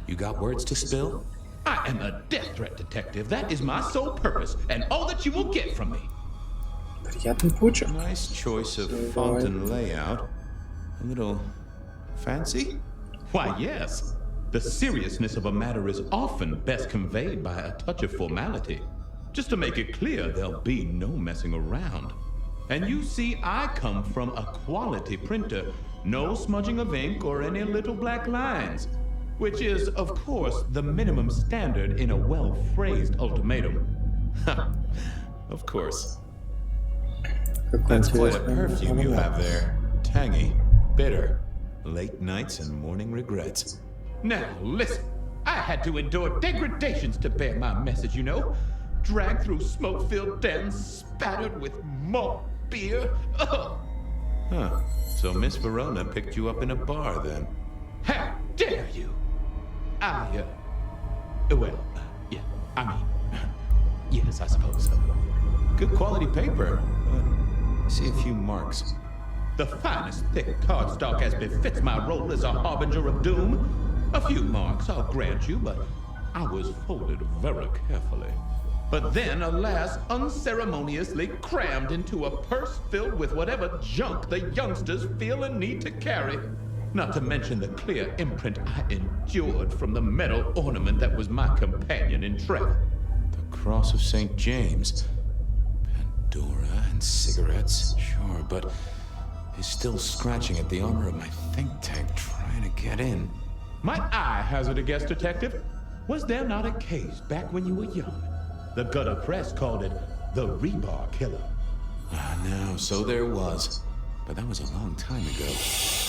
You got words to spill? I am a death threat detective. That is my sole purpose, and all that you will get from me. Приятный почерк. Nice choice of font and layout. A little fancy? Why, yes. The seriousness of a matter is often best conveyed by a touch of formality. Just to make it clear, there'll be no messing around. And you see, I come from a quality printer. No smudging of ink or any little black lines. Which is, of course, the minimum standard in a well-phrased ultimatum. Ha! Of course. That's quite a perfume you have there. Tangy, bitter, late nights and morning regrets. Now, listen. I had to endure degradations to bear my message, you know. Dragged through smoke-filled dens, spattered with malt beer. Ugh. Huh. So Miss Verona picked you up in a bar, then? How dare you! Yes, I suppose so. Good quality paper. See a few marks. The finest thick cardstock as befits my role as a harbinger of doom. A few marks, I'll grant you, but I was folded very carefully. but then, alas, unceremoniously crammed into a purse filled with whatever junk the youngsters feel a need to carry. Not to mention the clear imprint I endured from the metal ornament that was my companion in travel. The Cross of St. James. Pandora and cigarettes, sure, but he's still scratching at the armor of my think tank trying to get in. Might I hazard a guess, Detective? Was there not a case back when you were young? The gutter press called it the Rebar Killer. No, so there was. But that was a long time ago.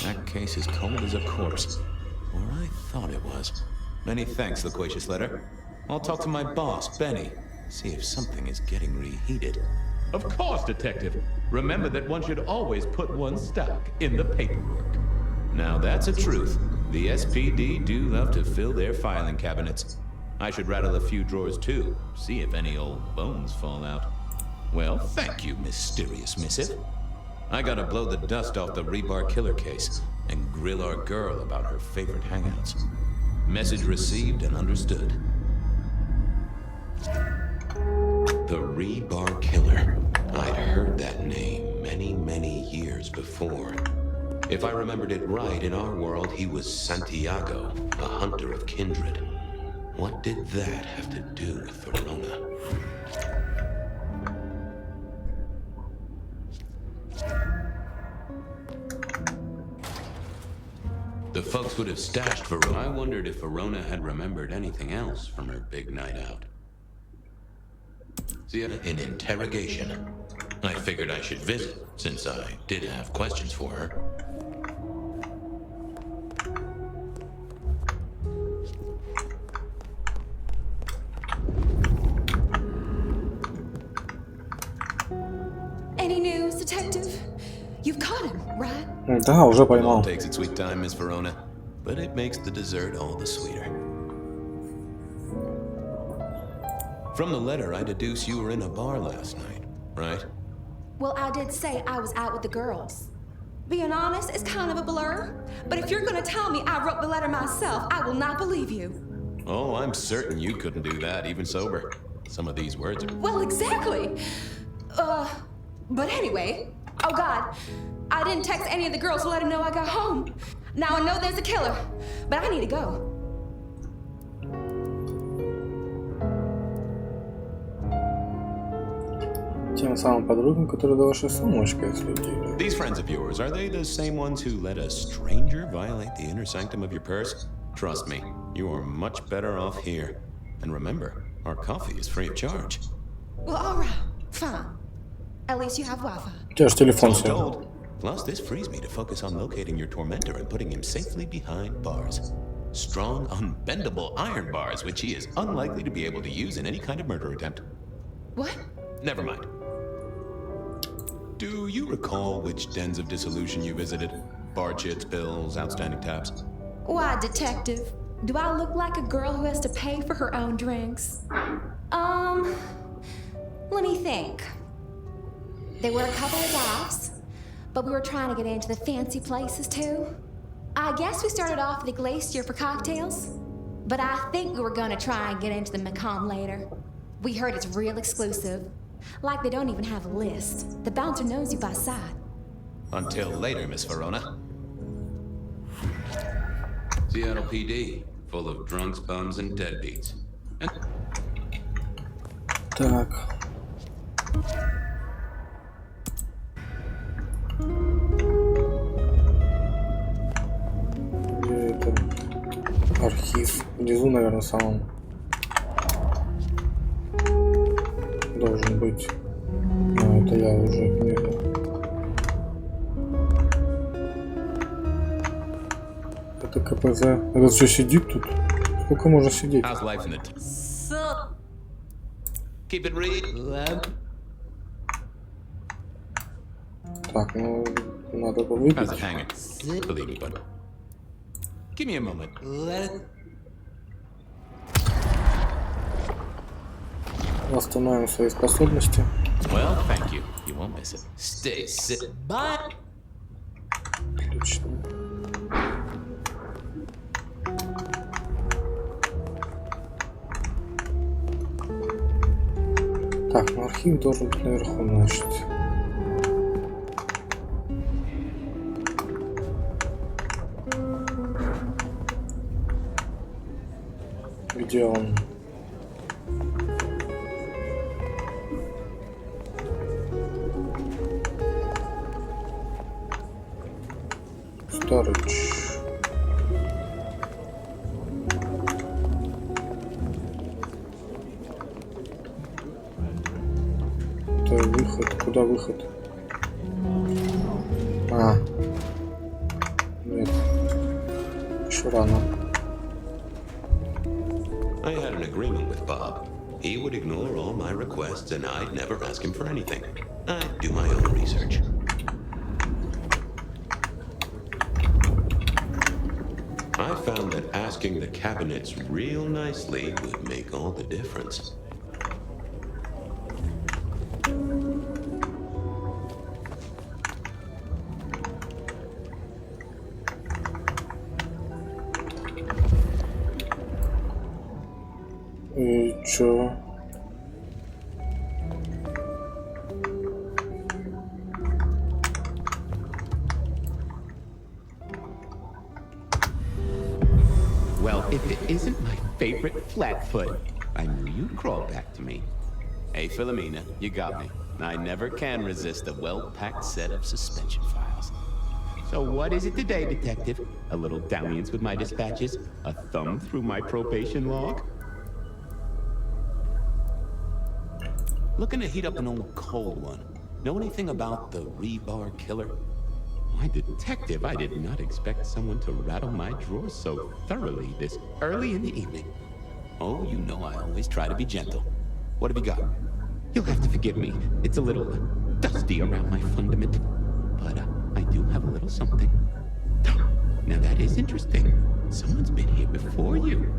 That case is cold as a corpse. Or I thought it was. Many thanks, Loquacious Letter. I'll talk to my boss, Benny. See if something is getting reheated. Of course, Detective. Remember that one should always put one's stock in the paperwork. Now that's a truth. The SPD do love to fill their filing cabinets. I should rattle a few drawers too, see if any old bones fall out. Well, thank you, mysterious missive. I gotta blow the dust off the Rebar Killer case and grill our girl about her favorite hangouts. Message received and understood. The Rebar Killer. I'd heard that name many, many years before. If I remembered it right, in our world, he was Santiago, a hunter of kindred. What did that have to do with Verona? The folks would have stashed Verona. I wondered if Verona had remembered anything else from her big night out. See, an interrogation. I figured I should visit, since I did have questions for her. Any news, Detective? You've caught him, right? Да, уже It all поймал. takes its sweet time, Miss Verona, but it makes the dessert all the sweeter. From the letter, I deduce you were in a bar last night, right? Well, I did say I was out with the girls. Being honest, it's kind of a blur. But if you're gonna tell me I wrote the letter myself, I will not believe you. Oh, I'm certain you couldn't do that, even sober. Some of these words are... Well, exactly. But anyway, oh God, I didn't text any of the girls to let them know I got home. Now I know there's a killer, but I need to go. Тем самым подругам, которые до вашей сумочкой следили. These friends of yours, are they the same ones who let a stranger violate the inner sanctum of your purse? Trust me, you are much better off here. And remember, our coffee is free of charge. Well, all right, fine. At least you have Wi-Fi. У тебя же телефон All сел. told. Plus, this frees me to focus on locating your tormentor and putting him safely behind bars. Strong, unbendable iron bars, which he is unlikely to be able to use in any kind of murder attempt. What? Never mind. Do you recall which dens of dissolution you visited? Bar chits, bills, outstanding tabs? Why, Detective? Do I look like a girl who has to pay for her own drinks? Let me think. There were a couple of dives, but we were trying to get into the fancy places too. I guess we started off at the Glacier for cocktails, but I think we were gonna try and get into the Macomb later. We heard it's real exclusive. Like they don't even have a list. The bouncer knows you by sight. Until later, Miss Verona. Seattle PD, full of drunks, bums, and deadbeats. And Так. Где это? Архив. Внизу, наверное, самом. Должен быть. Но это я уже вижу. Это КПЗ. Это что, сидит тут? Сколько можно сидеть? how's life in it? Keep it real. Так, ну надо бы How's выпить. it hanging? Believe me, bud. Give me a moment. Восстановим свои способности. Well, thank you. You won't miss it. Stay sit. Bye. Отлично. Так, ну архив должен быть наверху, значит. Где он? Storage. Это выход. Куда выход? А. Нет. Еще рано. I had an agreement with Bob. He would ignore all my requests and I'd never ask him for anything. I'd do my own research. I found that asking the cabinets real nicely would make all the difference. И чё? Well, if it isn't my favorite flatfoot, I knew you'd crawl back to me. Hey, Philomena, you got me. I never can resist a well-packed set of suspension files. So what is it today, Detective? A little dalliance with my dispatches? A thumb through my probation log? Looking to heat up an old cold one. Know anything about the rebar killer? Why, Detective, I did not expect someone to rattle my drawers so thoroughly this early in the evening. Oh, you know I always try to be gentle. What have you got? You'll have to forgive me. It's a little dusty around my fundament. But I do have a little something. Now that is interesting. Someone's been here before you.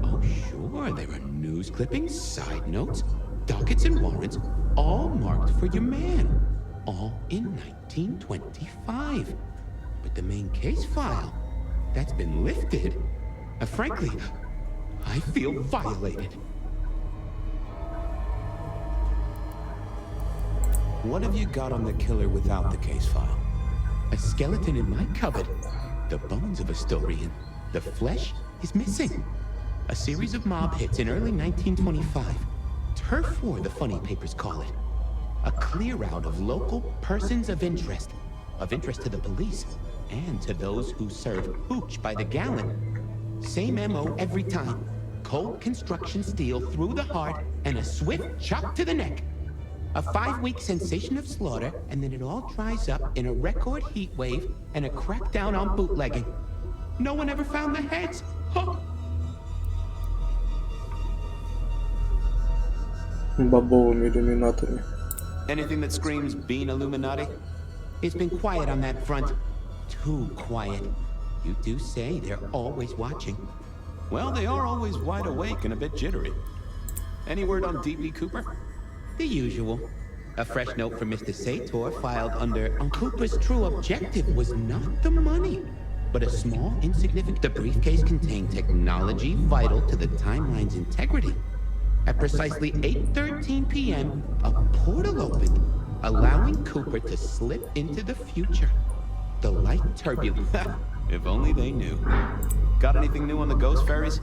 Oh, sure, there are news clippings, side notes, dockets and warrants, all marked for your man. All in 1925. But the main case file, that's been lifted. Frankly, I feel violated. What have you got on the killer without the case file? A skeleton in my cupboard. The bones of a story, and the flesh is missing. A series of mob hits in early 1925. Turf war, the funny papers call it. A clear out of local persons of interest to the police, and to those who serve hooch by the gallon. Same MO every time. Cold construction steel through the heart, and a swift chop to the neck. A 5-week sensation of slaughter, and then it all dries up in a record heat wave and a crackdown on bootlegging. No one ever found the heads. Huh. Бобовыми иллюминатами. Anything that screams being Illuminati? It's been quiet on that front. Too quiet. You do say they're always watching. Well, they are always wide awake and a bit jittery. Any word on D.B. Cooper? The usual. A fresh note from Mr. Sator filed under Cooper's true objective was not the money, but a small, insignificant... The briefcase contained technology vital to the timeline's integrity. At precisely 8:13 p.m., a portal opened, allowing Cooper to slip into the future. The light turbulence. If only they knew. Got anything new on the ghost ferries?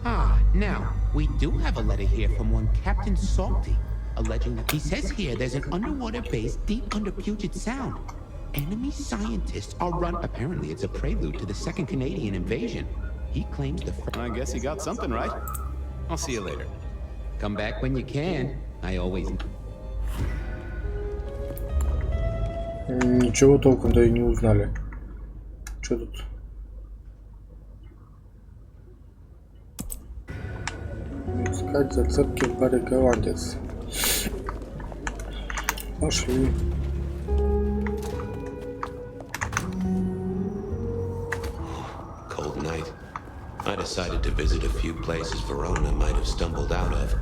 Now, we do have a letter here from one Captain Salty, alleging that he says here there's an underwater base deep under Puget Sound. Enemy scientists are Apparently, it's a prelude to the Second Canadian invasion. He claims the... I guess he got something right. I'll see you later. Come back when you can. I always... Ничего толком-то и не узнали. Что тут? Искать зацепки в баре «Голландец». Пошли. Cold night. I decided to visit a few places Verona might have stumbled out of.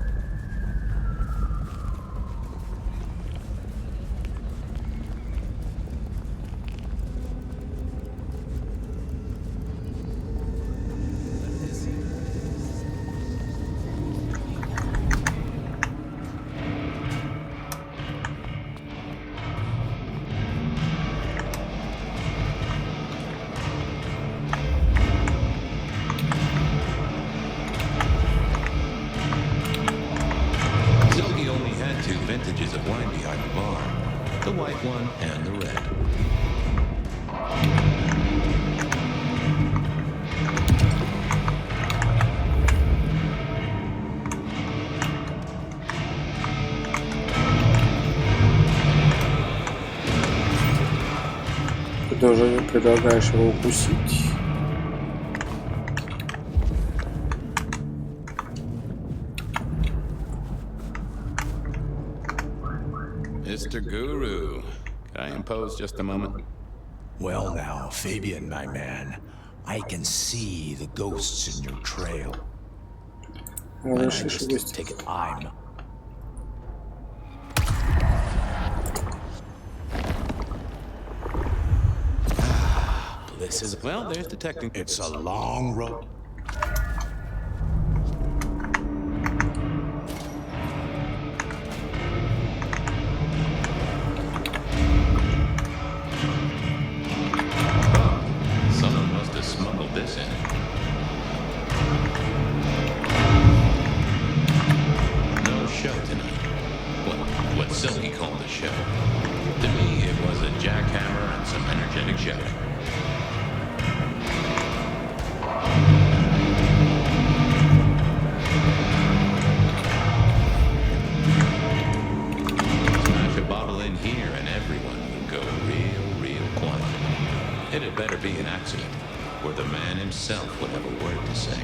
the white one and the red. Ты даже предлагаешь его укусить. Mr. Guru, can I impose just a moment? Well now, Fabian, my man, I can see the ghosts in your trail. Well, I just take time. This is Well, there's detecting. It's a long road. Someone must have smuggled this in. No show tonight. What Silky called a show. To me, it was a jackhammer and some energetic show. Smash a bottle in here and everyone would go real quiet. It had better be an accident, or the man himself would have a word to say.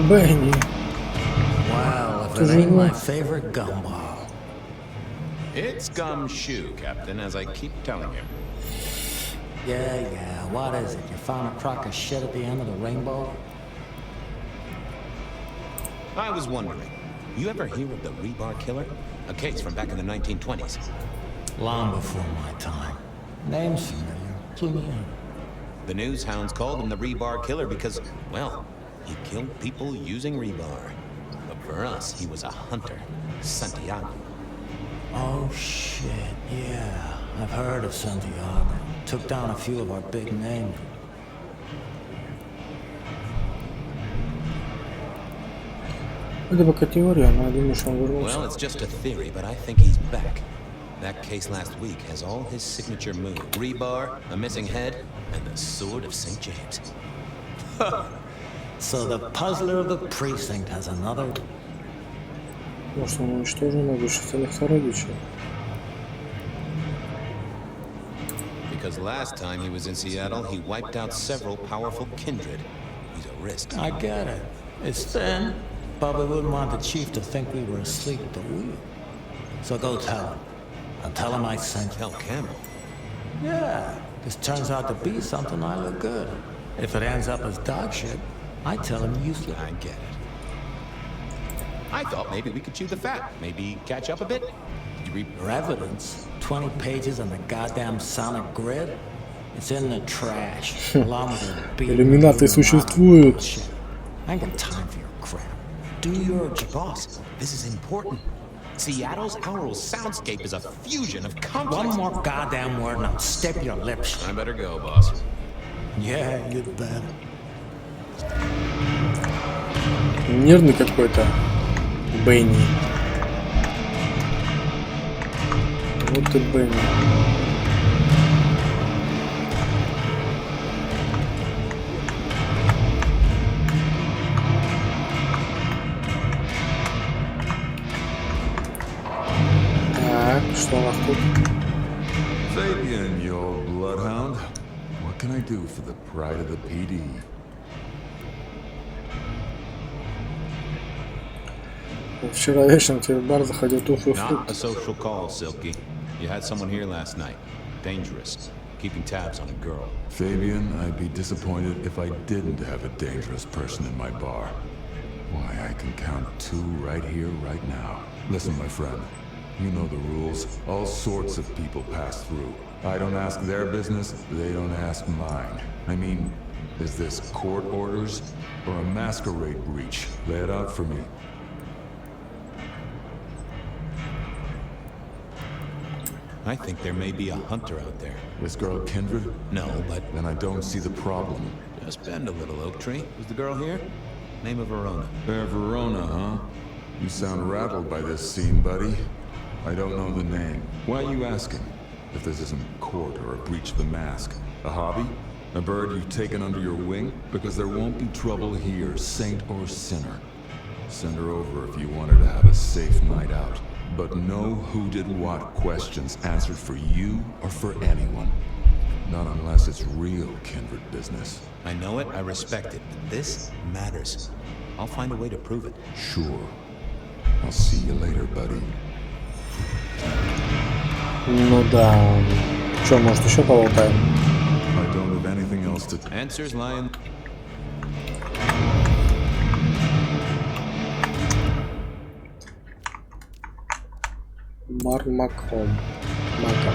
Бенни. Wow, if it ain't my favorite gumball. It's gumshoe, Captain, as I keep telling you. Yeah, what is it? You found a crock of shit at the end of the rainbow? I was wondering, you ever hear of the rebar killer? A case from back in the 1920s. Long before my time. Name's familiar. Clue me in. The news hounds called him the rebar killer because, well, he killed people using rebar. But for us, he was a hunter. Santiago. Oh shit, yeah. I've heard of Santiago. Took down a few of our big names. Это пока теория, но я думаю, что он вернулся. Well, it's just a theory, but I think he's back. That case last week has all his signature moves. Rebar, a missing head, and the sword of St. James. So the puzzler of the precinct has another... Может, он уничтожил многих остальных сородичей. Because last time he was in Seattle, he wiped out several powerful kindred. He's a risk. I get it. It's thin, but we wouldn't want the chief to think we were asleep at the wheel. So go tell him. And tell him I sent you. Tell Campbell. Yeah, this turns out to be something I look good. If it ends up as dog shit, I tell him useless. I get it. I thought maybe we could chew the fat. Maybe catch up a bit. Your evidence? 20 pages on the goddamn sonic grid? It's in the trash, along with a beat. Иллюминаты существуют. I ain't got time for your crap. Do your job. Boss, this is important. Seattle's aural soundscape is a fusion of complex... One more goddamn word and I'll step your lips. I better go, boss. Yeah, you bet. Нервный какой-то. Бенни. Вот ты Бенни. Так, что у нас тут? Fabian, your bloodhound. What can I do for the pride of the PD? Вчера вечером тебе в бар заходил туфли Not a social call, Silky. You had someone here last night. Dangerous. Keeping tabs on a girl. Fabian, I'd be disappointed if I didn't have a dangerous person in my bar. Why, I can count 2 right here, right now. Listen, my friend. You know the rules. All sorts of people pass through. I don't ask their business, they don't ask mine. I mean, is this court orders or a masquerade breach? Lay it out for me. I think there may be a hunter out there. This girl Kindred? No, but... Then I don't see the problem. Just bend a little, Oak Tree. Was the girl here? Name of Verona. Verona, huh? You sound rattled by this scene, buddy. I don't know the name. Why are you asking? If this isn't court or a breach of the mask. A hobby? A bird you've taken under your wing? Because there won't be trouble here, saint or sinner. Send her over if you want her to have a safe night out. But no who did what questions answered for you or for anyone. Not unless it's real kindred business. I know it, I respect it, but this matters. I'll find a way to prove it. Sure. I'll see you later, buddy. Ну да. Чё, может еще поболтаем? I don't have anything else to... Answers lie in... Мармаком. Мака.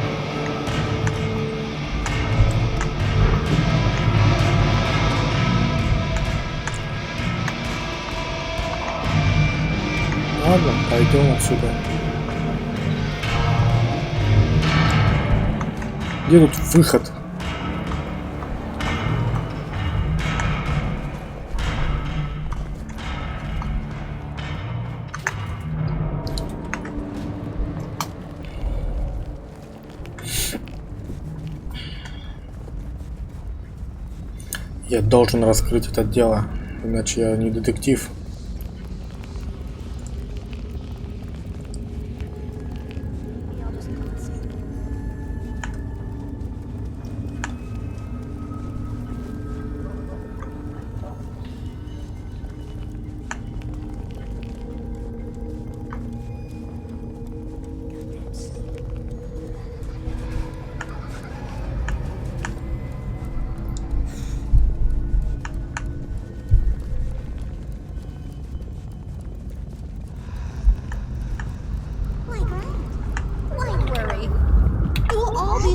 Ладно, пойдем отсюда. Где тут выход? Я должен раскрыть это дело, иначе я не детектив.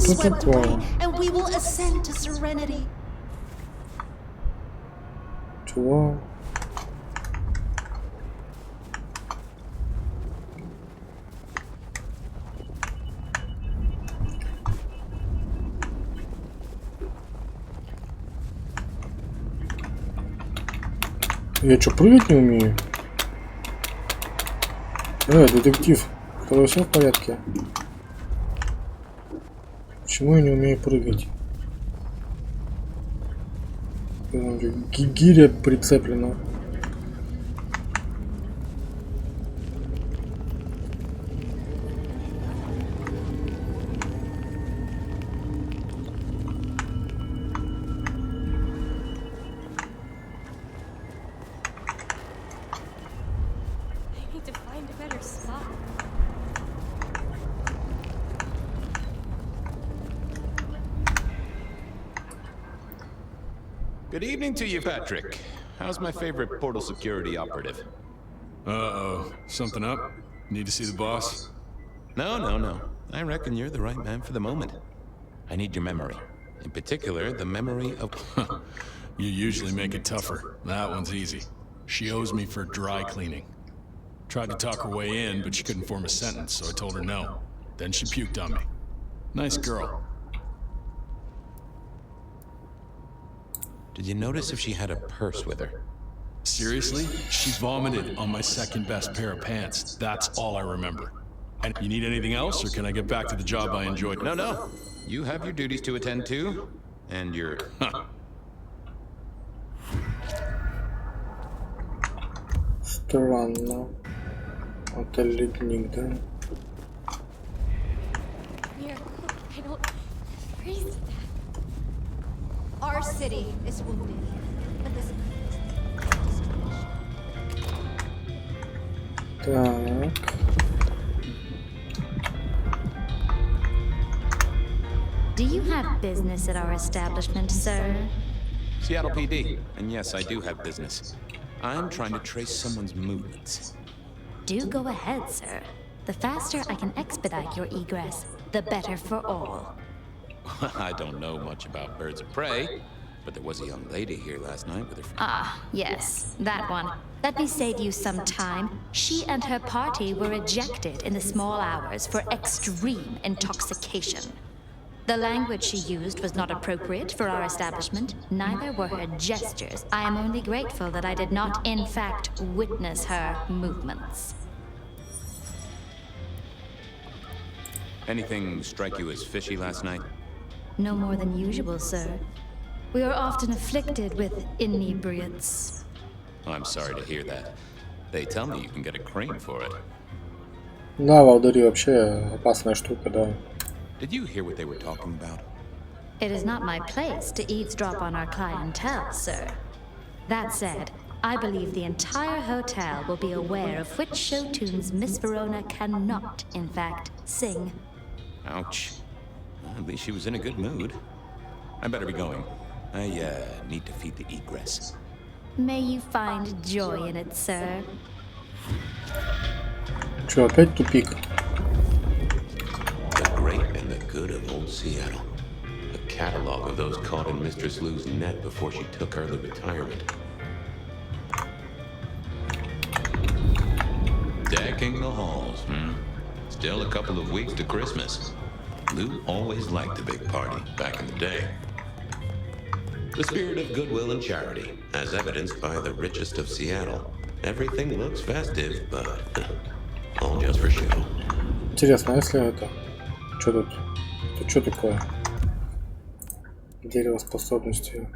Swept away, and we will ascend to serenity. Чего? Я что, прыгать не умею? Детектив, у тебя все в порядке? Почему я не умею прыгать? Гиря прицеплена. Good evening to you, Patrick. How's my favorite portal security operative? Uh-oh. Something up? Need to see the boss? No. I reckon you're the right man for the moment. I need your memory. In particular, the memory of... You usually make it tougher. That one's easy. She owes me for dry cleaning. Tried to talk her way in, but she couldn't form a sentence, so I told her no. Then she puked on me. Nice girl. Did you notice if she had a purse with her? Seriously? She vomited on my second best pair of pants. That's all I remember. And you need anything else, or can I get back to the job I enjoyed? No. You have your duties to attend to, and your... Странно. Это ледник, да? I don't freeze to death. Our city is wounded, but this Так. Do you have business at our establishment, sir? Seattle PD. And yes, I do have business. I'm trying to trace someone's movements. Do go ahead, sir. The faster I can expedite your egress, the better for all. I don't know much about birds of prey, but there was a young lady here last night with her friend. Ah, yes, that one. Let me save you some time. She and her party were ejected in the small hours for extreme intoxication. The language she used was not appropriate for our establishment. Neither were her gestures. I am only grateful that I did not, in fact, witness her movements. Anything strike you as fishy last night? No more than usual, sir. We are often afflicted with inebriates. I'm sorry to hear that. They tell me you can get a cream for it. Да, волдыри вообще опасная штука, да. Did you hear what they were talking about? It is not my place to eavesdrop on our clientele, sir. That said, I believe the entire hotel will be aware of which show tunes Miss Verona cannot, in fact, sing. Ouch. Well, at least she was in a good mood. I better be going. I need to feed the egress. May you find joy in it, sir. Чё, опять тупик? The great and the good of old Seattle. A catalog of those caught in Mistress Lou's net before she took early retirement. Decking the halls, Still a couple of weeks to Christmas. Lou always liked a big party back in the day. The spirit of goodwill and charity, as evidenced by the richest of Seattle. Everything looks festive, but all just for show. Интересно, если это... Чё тут? Тут что такое? Дерево способностей.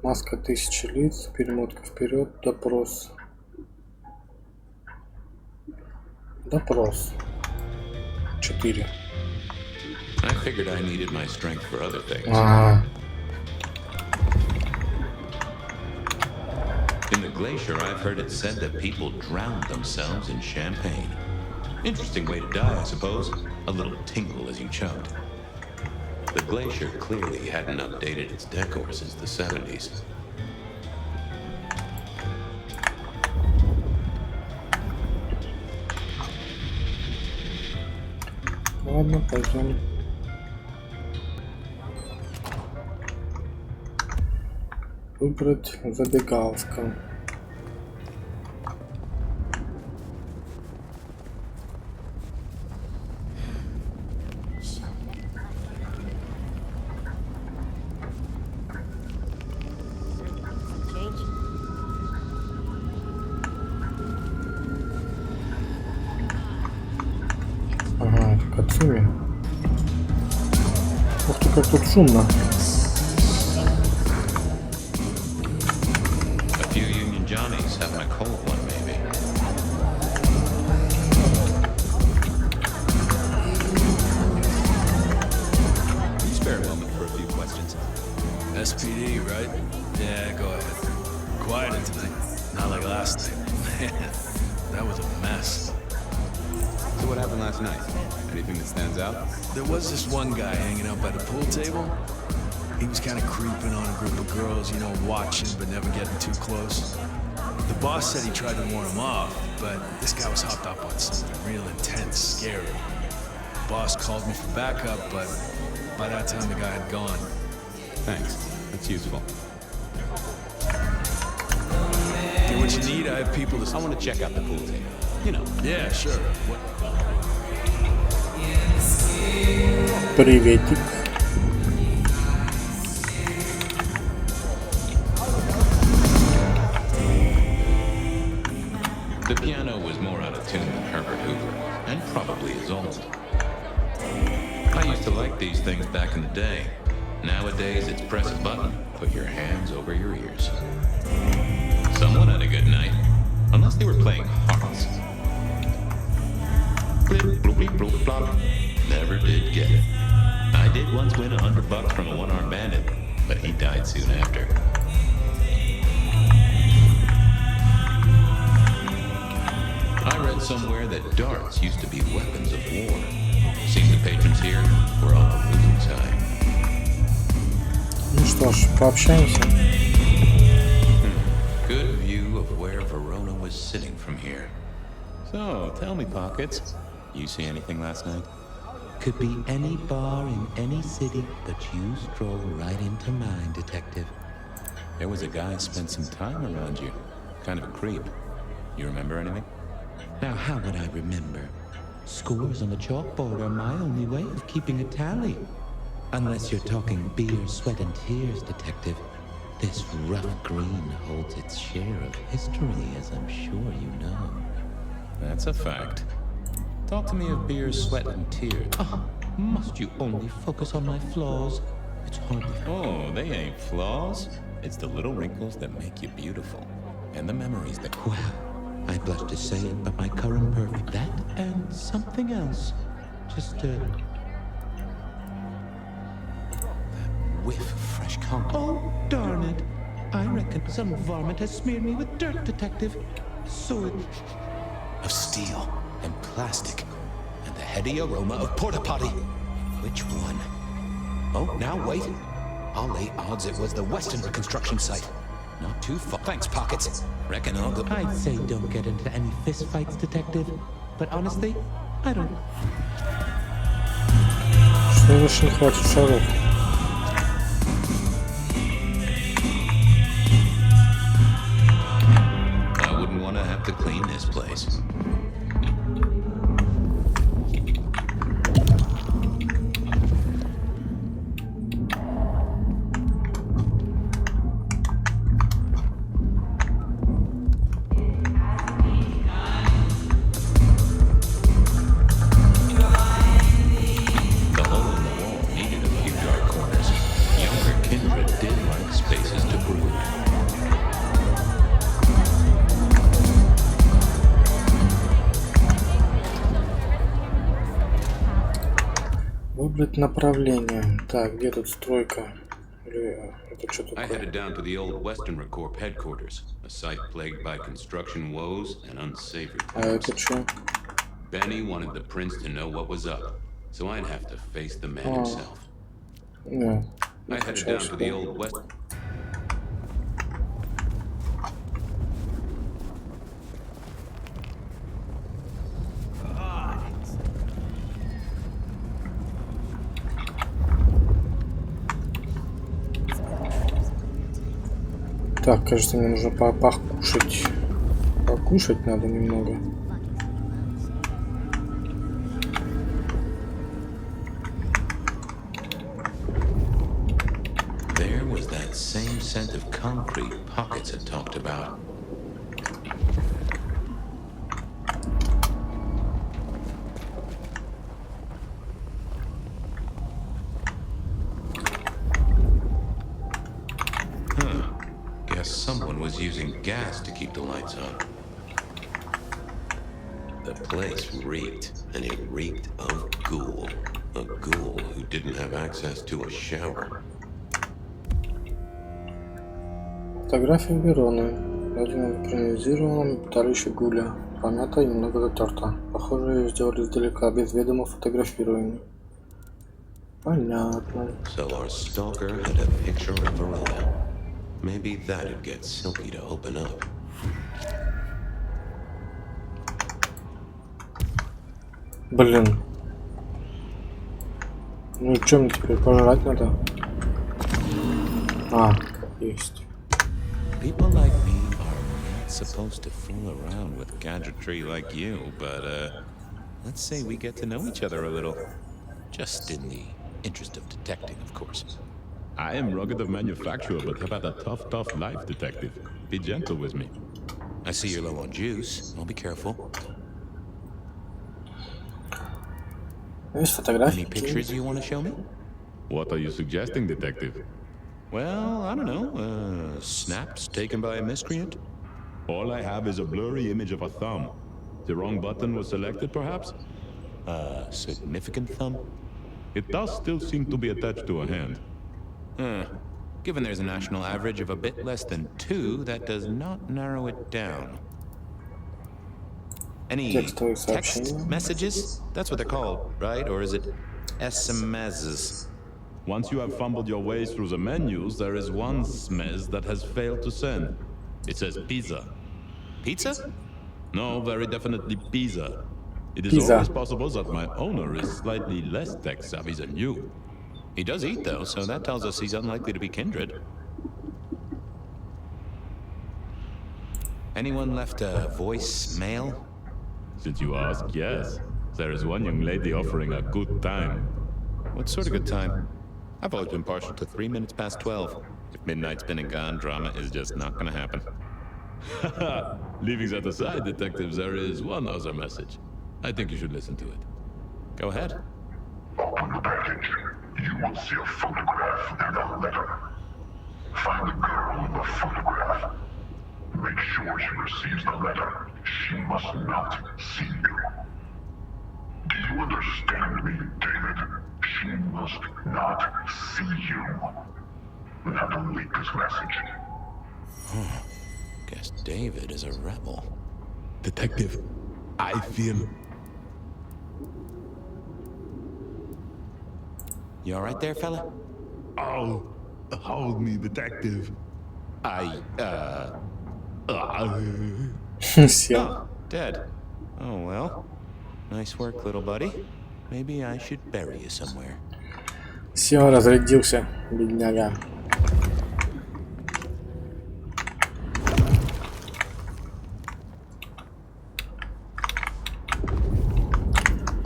Маска 1000 лиц, перемотка вперед, допрос. Допрос. 4. I figured I needed my strength for other things. In the glacier, I've heard it said that people drowned themselves in champagne. Interesting way to die, I suppose. A little tingle as you choked. The glacier clearly hadn't updated its decor since the 70s. Ладно, пойдем. Выбрать забегаловка. Ага, это Кацуми. Ух ты, как тут шумно. A few Union Johnnies having a cold one, maybe. Can you spare a moment for a few questions? SPD, right? Yeah, go ahead. Quieter tonight. Not like last night. Man, that was a mess. So what happened last night? Anything that stands out? There was this one guy hanging out by the pool table. He was kind of creeping on a group of girls, you know, watching but never getting too close. The boss said he tried to warn him off, but this guy was hopped up on something real intense, scary. The boss called me for backup, but by that time the guy had gone. Thanks. That's useful. Hey, what you need, I have people to... I want to check out the pool table. You know. Yeah, sure. What? Приветик. The piano was more out of tune than Herbert Hoover, and probably is old. I used to like these things back in the day. Nowadays, it's press a button, put your hands over your ears. Someone had a good night, unless they were playing hearts. Blip, bloop, bleep, bloop, blop. Never did get it. I did once win $100 from a one-armed bandit, but he died soon after. I read somewhere that darts used to be weapons of war. Seems the patrons here were on the losing side. Ну что ж, пообщаемся. Good view of where Verona was sitting from here. So, tell me, Pockets, you see anything last night? Could be any bar in any city, but you stroll right into mine, Detective. There was a guy spent some time around you. Kind of a creep. You remember anything? Now, how would I remember? Scores on the chalkboard are my only way of keeping a tally. Unless you're talking beer, sweat, and tears, Detective. This rough green holds its share of history, as I'm sure you know. That's a fact. Talk to me of beer, sweat, and tears. Oh, must you only focus on my flaws? It's hardly... Oh, they ain't flaws. It's the little wrinkles that make you beautiful. And the memories that... Well, I blush to say it, but my current perfect... That and something else. Just, that whiff of fresh concrete. Oh, darn it. I reckon some varmint has smeared me with dirt, Detective. So it... Of steel and plastic and the heady aroma of porta potty. Which one? Oh, now wait. I'll lay odds it was the Weston reconstruction site. Not too far. Thanks, Pockets. Reckon I'll go... I'd say don't get into any fistfights, Detective. But honestly, I don't... Что больше не хватит шаров? I wouldn't want to have to clean this place. Выбрать направление. Так, где тут стройка? Или это что I такое? headed down to the old Western Corp headquarters, a site plagued by construction woes and unsavory А это что? Benny wanted the prince to know what was up, so I'd have to face the man himself. Да. I headed down to the old West. Так, кажется, мне нужно покушать. Покушать надо немного. There was that same scent of concrete Pockets had talked about. Someone was using gas to keep the lights on. The place reeked, and it reeked of ghoul. A ghoul who didn't have access to a shower. Фотография Вероны. Найдена в экранизированном деталище Гуля. Помята и немного затерта. Похоже, ее сделали издалека, без ведома фотографирования. Понятно. So our stalker had a picture of Verona. Maybe that'd get Silky to open up. Блин. Ну и что мне теперь пожрать надо? А, есть. People like me are not supposed to fool around with gadgetry like you, but let's say we get to know each other a little. Just in the interest of detecting, of course. I am rugged of manufacture, but have had a tough life, Detective. Be gentle with me. I see you're low on juice. I'll be careful. Any pictures you want to show me? What are you suggesting, Detective? Well, I don't know. Snaps taken by a miscreant? All I have is a blurry image of a thumb. The wrong button was selected, perhaps? A significant thumb? It does still seem to be attached to a hand. Given there's a national average of a bit less than 2, that does not narrow it down. Any text messages? That's what they're called, right? Or is it SMSs? Once you have fumbled your way through the menus, there is one SMS that has failed to send. It says pizza. Pizza? No, very definitely pizza. It is always possible that my owner is slightly less tech-savvy than you. He does eat, though, so that tells us he's unlikely to be kindred. Anyone left a voicemail? Since you ask, yes. There is one young lady offering a good time. What sort of good time? I've always been partial to 3 minutes past 12. If midnight's been and gone, drama is just not gonna happen. Leaving that aside, Detective, there is one other message. I think you should listen to it. Go ahead. Open the package. You will see a photograph and a letter. Find the girl in the photograph. Make sure she receives the letter. She must not see you. Do you understand me, David? She must not see you. Now delete this message. Guess David is a rebel. Detective, I feel... You alright there, fella? Oh, hold me, detective. Oh, dead. Oh, well. Nice work, little buddy. Maybe I should bury you somewhere. Все, разрядился, бедняга.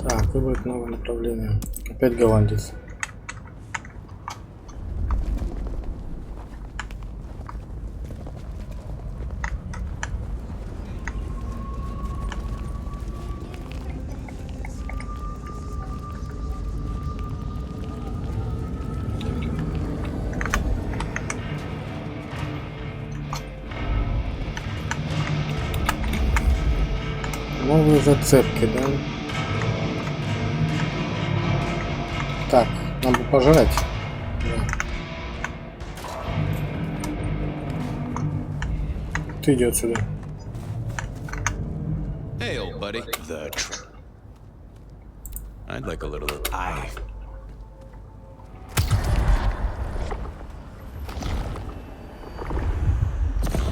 Так, выбрать новое направление. Опять голландец. Новые зацепки, да? Так, надо пожрать. Да. Ты иди отсюда. Hey, old buddy. I'd like a little...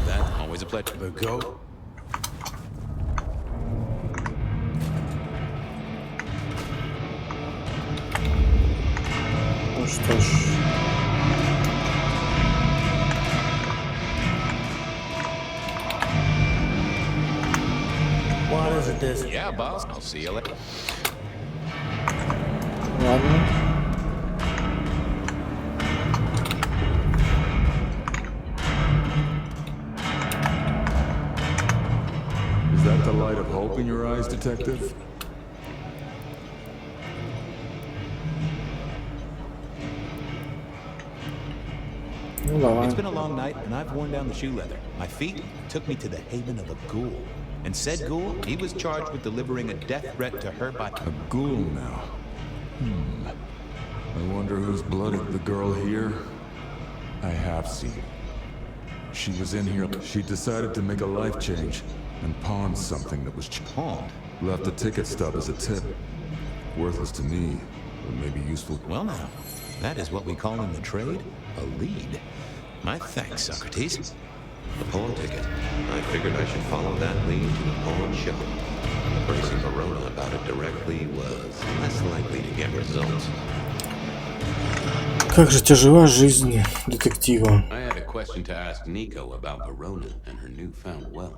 That, always a pleasure. The goat. Ну что ж. What is it this? Yeah, boss. I'll see you later. Ладно. Is that the light of hope in your eyes, detective? It's been a long night, and I've worn down the shoe leather. My feet took me to the haven of a ghoul. And said ghoul, he was charged with delivering a death threat to her by... A ghoul now. I wonder whose blood is the girl here? I have seen. She was in here. She decided to make a life change and pawned something that was pawned. Left a ticket stub as a tip. Worthless to me, but maybe useful. Well now, that is what we call in the trade a lead. My thanks, Socrates. The pawn ticket. I figured I should follow that lead to the pawn shop. Bracing Verona about it directly was less likely to get results. Как же тяжела жизнь детектива. I had a question to ask Nico about Verona and her newfound wealth.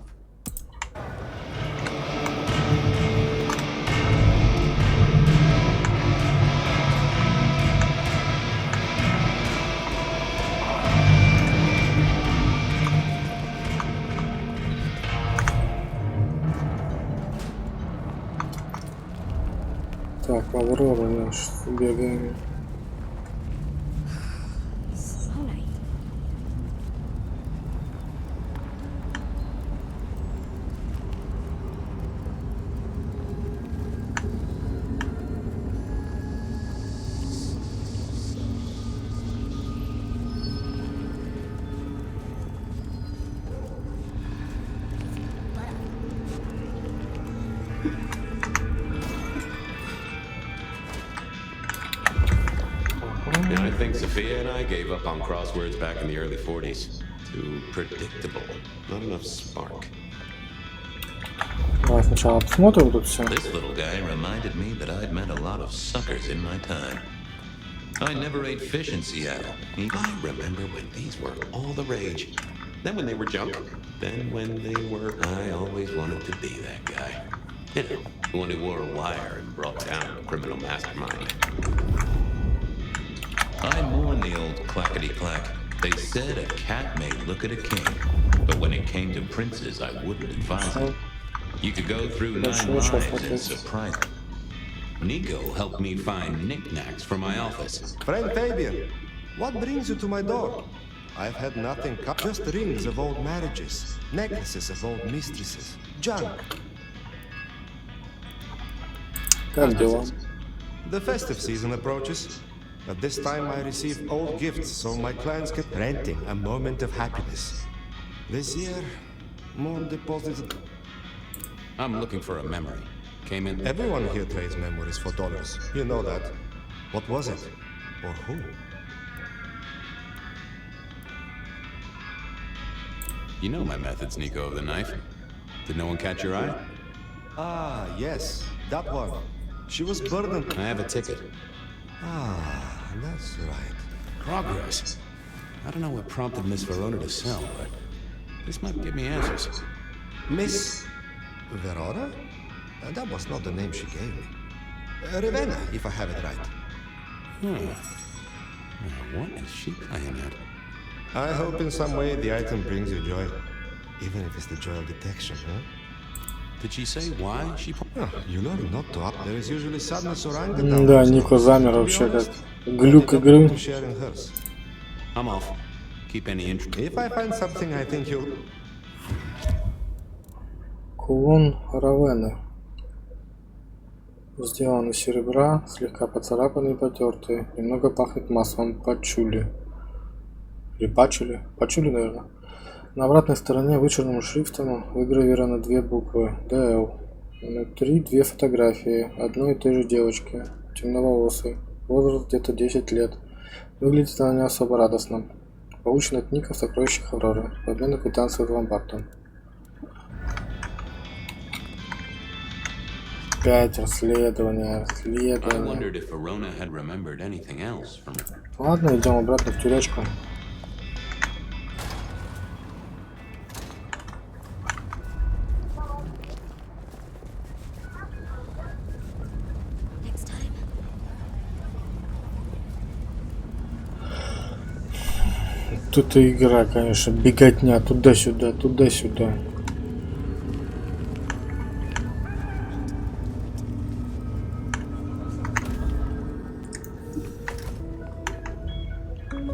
Так, Аврора наш, бегаем. I think Sophia and I gave up on crosswords back in the early 40s. Too predictable. Not enough spark. Давай сначала посмотрим тут все. This little guy reminded me that I'd met a lot of suckers in my time. I never ate fish in Seattle. I remember when these were all the rage. Then when they were junk. Then when they were... I always wanted to be that guy. You know, the one who wore a wire and brought down a criminal mastermind. I mourn the old clackety-clack. They said a cat may look at a king, but when it came to princes, I wouldn't advise it. You could go through 9 lives and surprise. Nico helped me find knickknacks for my office. Friend Fabian, what brings you to my door? I've had nothing, just rings of old marriages, necklaces of old mistresses, junk. The festive season approaches. At this time I receive old gifts so my clients can renting a moment of happiness. This year, more deposits. I'm looking for a memory. Came in. Everyone here trades memories for dollars. You know that. What was it? Or who? You know my methods, Nico of the Knife. Did no one catch your eye? Ah, yes. That one. She was burdened. I have a ticket. Ah, that's right. Progress. I don't know what prompted Miss Verona to sell, but this might give me answers. Miss Verona? That was not the name she gave me. Ravenna, if I have it right. Now, what is she playing at? I hope in some way the item brings you joy. Even if it's the joy of detection, huh? Did she say why she... You learn not to up. There is usually sadness or anger. Да, Нико замер вообще как глюк игры. I'm off. Keep any interest. If I find something, I think you'll... Кулон Равены. Сделан из серебра, слегка поцарапанный и потертый. Немного пахнет маслом пачули. Или пачули? Пачули, наверное. На обратной стороне вычурным шрифтом выгравированы 2 буквы «ДЛ». Внутри 2 фотографии одной и той же девочки, темноволосой, возраст где-то 10 лет. Выглядит она не особо радостно. Получен от Ника в сокровищах Авроры. В обмен на квитанцию в ломбарду. 5 расследования. Ладно, идем обратно в тюрячку. Тут и игра, конечно, беготня туда-сюда, туда-сюда.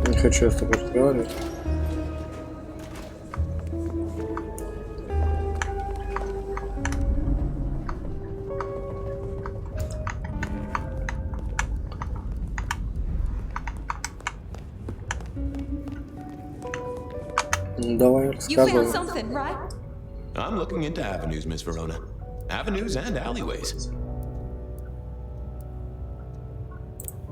Не хочу я с тобой разговаривать. Давай, рассказывай. You found something, right? I'm looking into avenues, Miss Verona. Avenues and alleyways.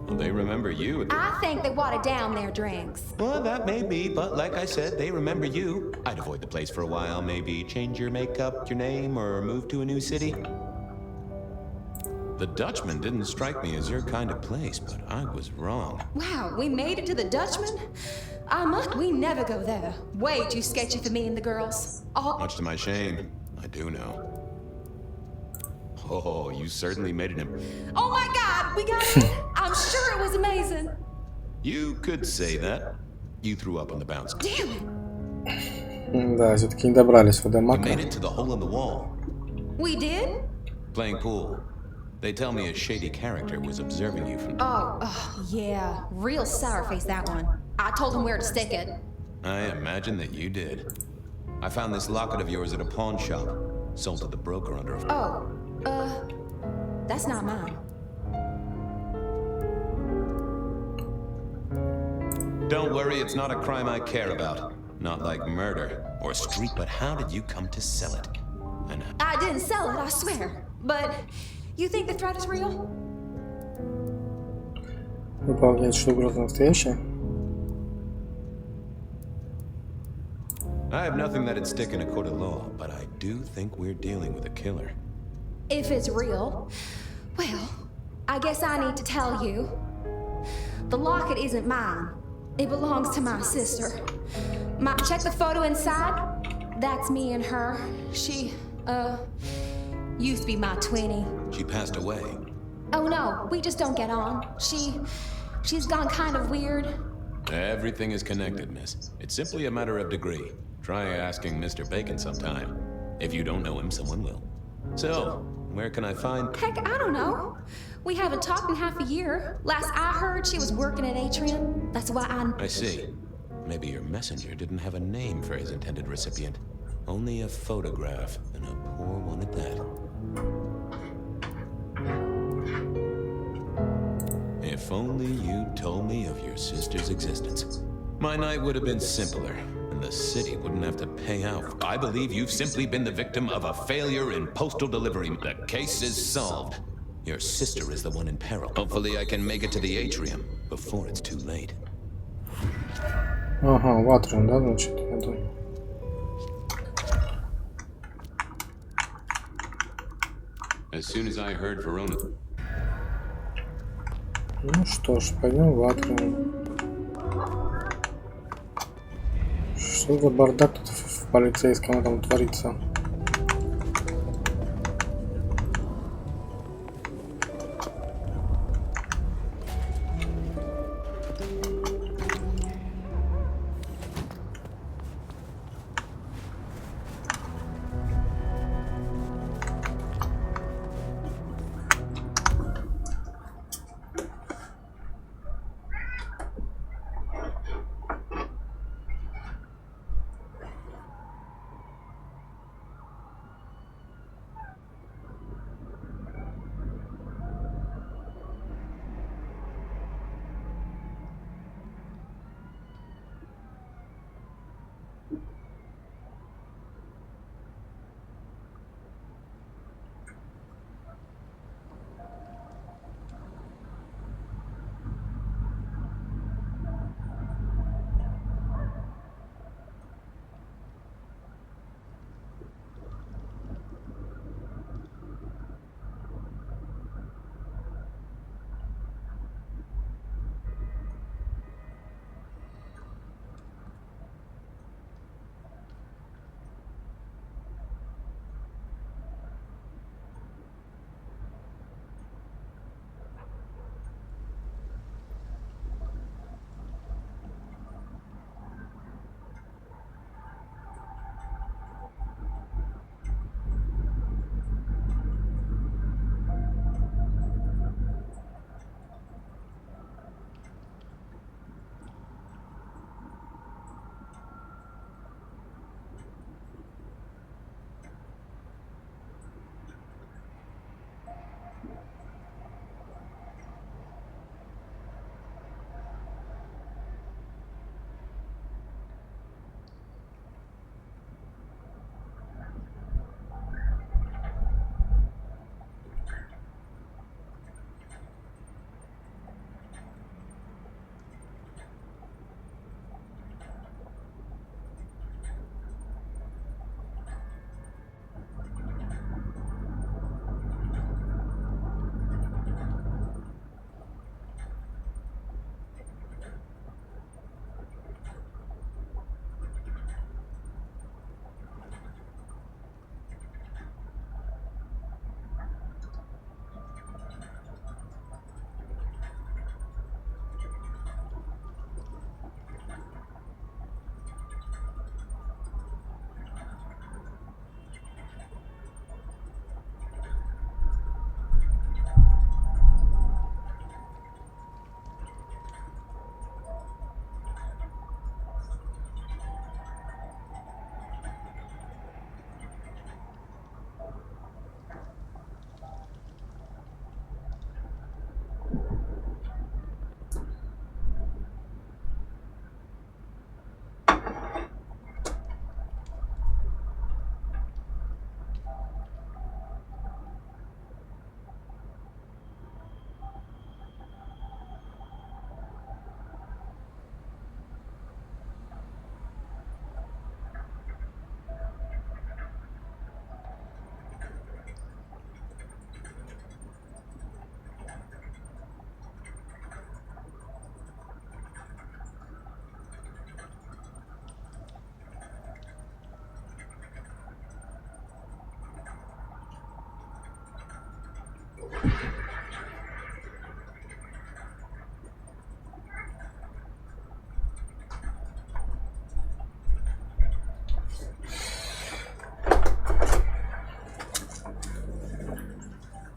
Well, they remember you. I think they watered down their drinks. Well, that may be, but like I said, they remember you. I'd avoid the place for a while, maybe change your makeup, your name, or move to a new city. The Dutchman didn't strike me as your kind of place, but I was wrong. Wow, we made it to the Dutchman? We never go there. Way too sketchy for me and the girls. Much to my shame, I do know. Oh, you certainly made it. Oh my God, we got it! I'm sure it was amazing. You could say that. You threw up on the bounce. Damn it! Да, все-таки не добрались до Мака. You made it to the hole in the wall. We did? Playing pool. They tell me a shady character was observing you from... Oh, yeah. Real sour face, that one. I told him where to stick it. I imagine that you did. I found this locket of yours at a pawn shop. Sold to the broker under a... Oh, that's not mine. Don't worry, it's not a crime I care about. Not like murder or street, but how did you come to sell it? I didn't sell it, I swear. But you think the threat is real? Выполнять, что угроза настоящая? I have nothing that'd stick in a court of law, but I do think we're dealing with a killer. If it's real, well, I guess I need to tell you. The locket isn't mine. It belongs to my sister. Check the photo inside. That's me and her. She, used to be my twinnie. She passed away. Oh no, we just don't get on. She's gone kind of weird. Everything is connected, miss. It's simply a matter of degree. Try asking Mr. Bacon sometime. If you don't know him, someone will. So, where can I find... Heck, I don't know. We haven't talked in half a year. Last I heard, she was working at Atrium. That's why I see. Maybe your messenger didn't have a name for his intended recipient. Only a photograph, and a poor one at that. If only you'd told me of your sister's existence. My night would have been simpler, and the city wouldn't have to pay out. I believe you've simply been the victim of a failure in postal delivery. The case is solved. Your sister is the one in peril. Hopefully I can make it to the atrium before it's too late. Ага, в Атриум, да, значит, это. As soon as I heard Verona... Ну что ж, пойдем в Атриум. Что за бардак тут в полицейском этом творится?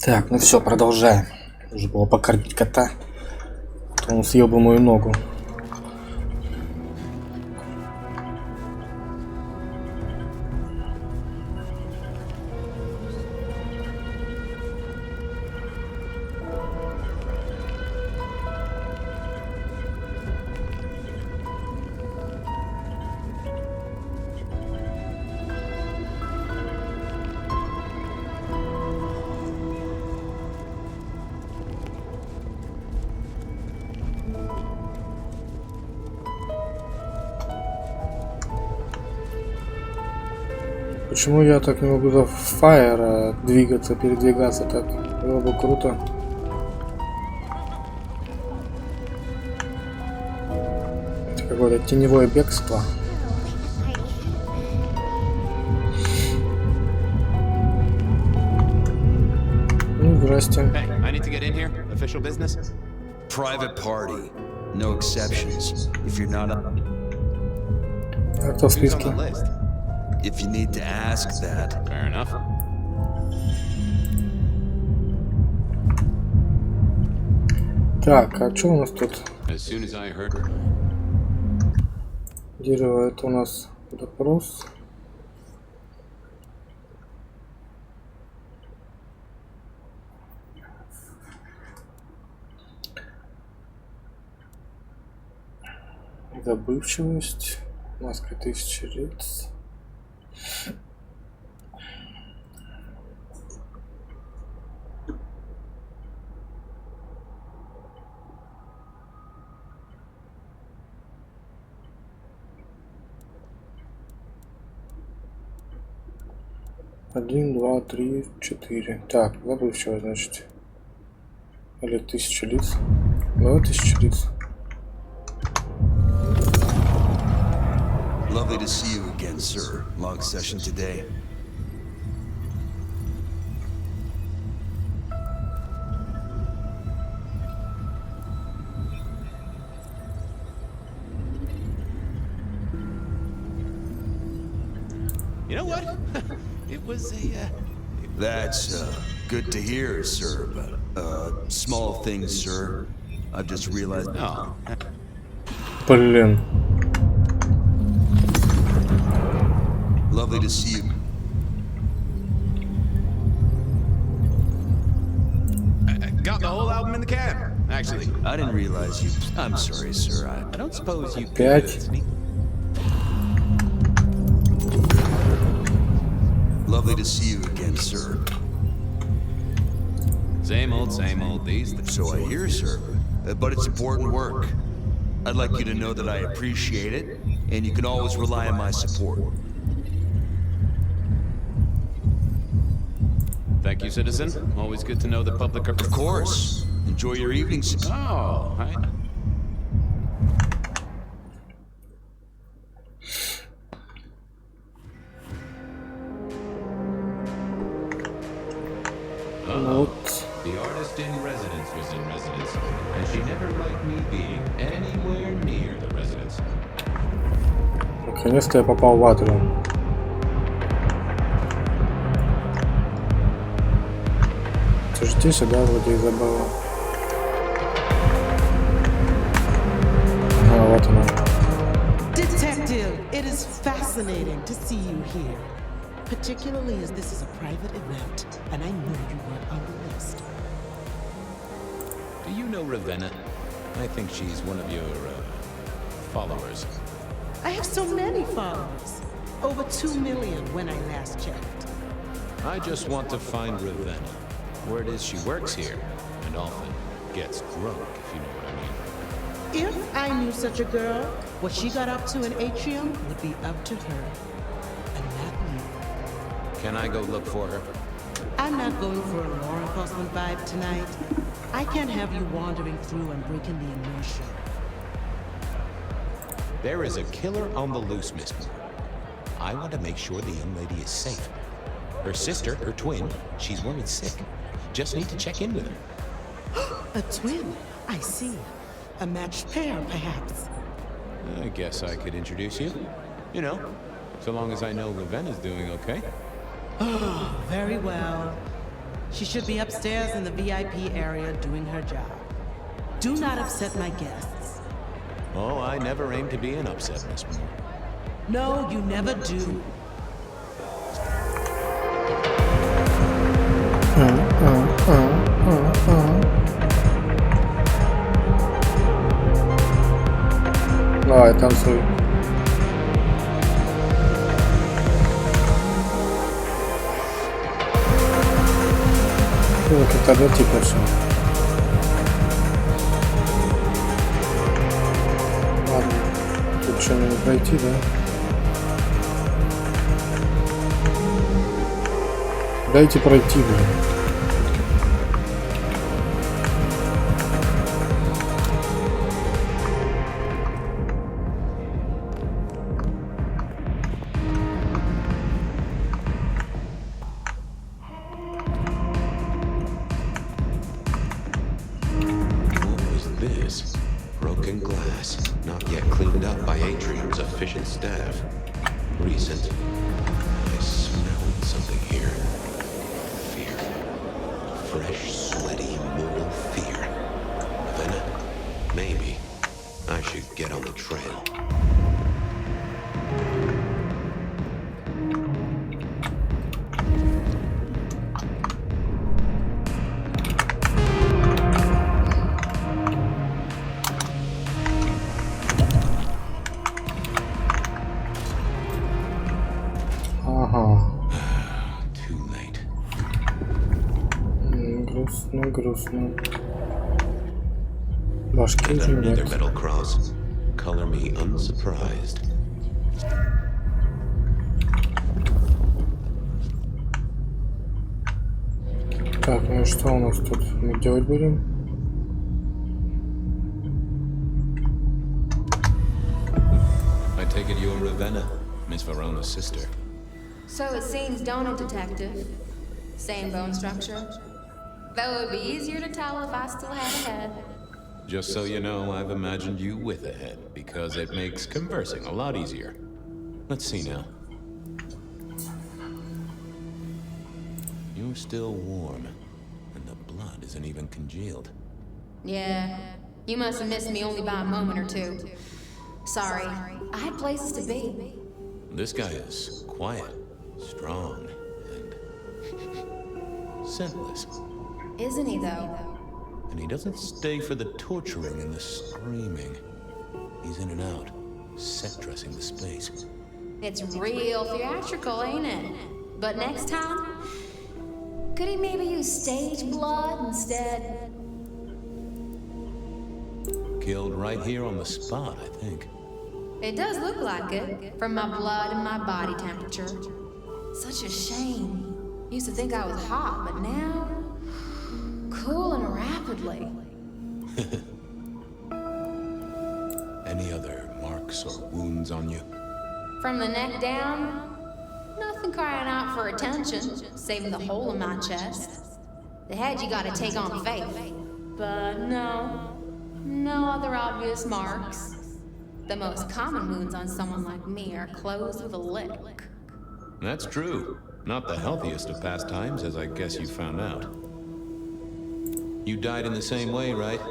Так, ну все, продолжаем. Нужно было покормить кота, а то он съел бы мою ногу. Почему я так не могу до фаера двигаться, передвигаться так? Было бы круто. Это какое-то теневое бегство. Ну, здрасте. Hey, I need to get in here. Official business? Private party. No exceptions. If you're not on... А кто в списке? If you need to ask that. Fair enough. Так, а что у нас тут? As soon as I heard... Дерево, это у нас допрос. Забывчивость. Маска 1000 лиц. Один, два, три, 4. Так, забывчивость, значит. Или 1000 лиц. Давай 1000 лиц. Lovely to see you again, sir. Long session today. You know what? It was a, That's good to hear, sir. But, small things, sir. I've just realized... Oh. Блин. Lovely to see you. I got the whole album in the cab, actually. I didn't realize you... I'm sorry, sir. I don't suppose you... Опять? Lovely to see you again, sir. Same old, these... So I hear, sir. But it's important work. I'd like you to know that I appreciate it, and you can always rely on my support. Thank you, citizen. Always good to know the public are... Of course. Enjoy your evening, sir. Oh, hi. The artist in residence was in residence, and she never liked me being anywhere near the residence. Наконец-то я попал в атриум. Это же здесь, да, вроде и забыла. А, вот она. Detective, it is fascinating to see you here. Particularly as this is a private event, and I know you were on the list. Do you know Ravenna? I think she's one of your, followers. I have so many followers. Over 2 million when I last checked. I just want to find Ravenna. Word is she works here, and often gets drunk, if you know what I mean. If I knew such a girl, what she got up to in Atrium would be up to her. And not me. Can I go look for her? I'm not going for a law enforcement vibe tonight. I can't have you wandering through and breaking the inertia. There is a killer on the loose, Miss Moore. I want to make sure the young lady is safe. Her sister, her twin, she's worried sick. Just need to check in with her. A twin? I see. A matched pair, perhaps. I guess I could introduce you. You know, so long as I know Ravenna's doing okay. Oh, very well. She should be upstairs in the VIP area doing her job. Do not upset my guests. Oh, I never aim to be an upset, Miss Moore. No, you never do. Давай, танцуй. Как-то однотипно все. Ладно, тут что, не пройти, да? Дайте пройти, блин. Broken glass, not yet cleaned up by Atrium's efficient staff. Recent. I smelled something here. Fear. Fresh, sweaty, mortal fear. Then, maybe, I should get on the trail. Грустно. Башки уже Another нет. metal cross. Color me unsurprised. Так, ну и что у нас тут? Мы делать будем? I take it you're Ravenna, Miss Verona's sister. So it seems, don't it, Detective? Same bone structure? Though it would be easier to tell if I still had a head. Just so you know, I've imagined you with a head, because it makes conversing a lot easier. Let's see now. You're still warm, and the blood isn't even congealed. Yeah, you must have missed me only by a moment or two. Sorry, I had places to be. This guy is quiet, strong, and scentless. Isn't he, though? And he doesn't stay for the torturing and the screaming. He's in and out, set dressing the space. It's real theatrical, ain't it? But next time, could he maybe use stage blood instead? Killed right here on the spot, I think. It does look like it, from my blood and my body temperature. Such a shame. Used to think I was hot, but now... cooling rapidly. Any other marks or wounds on you? From the neck down, nothing crying out for attention, saving the hole in my chest. The head you gotta take on faith. But no other obvious marks. The most common wounds on someone like me are closed with a lick. That's true. Not the healthiest of pastimes, as I guess you found out. You died in the same way, right?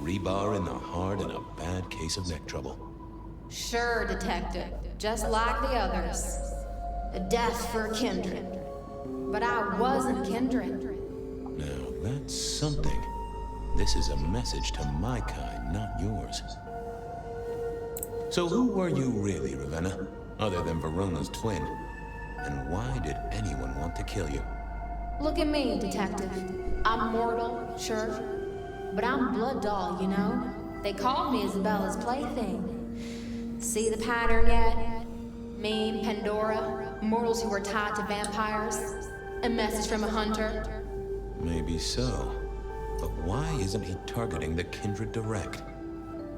Rebar in the heart and a bad case of neck trouble. Sure, Detective. Just like the others. A death for kindred. But I wasn't kindred. Now, that's something. This is a message to my kind, not yours. So who were you really, Ravenna? Other than Verona's twin? And why did anyone want to kill you? Look at me, Detective. I'm mortal, sure. But I'm blood doll, you know? They called me Isabella's plaything. See the pattern yet? Me, Pandora, mortals who are tied to vampires. A message from a hunter. Maybe so. But why isn't he targeting the kindred direct?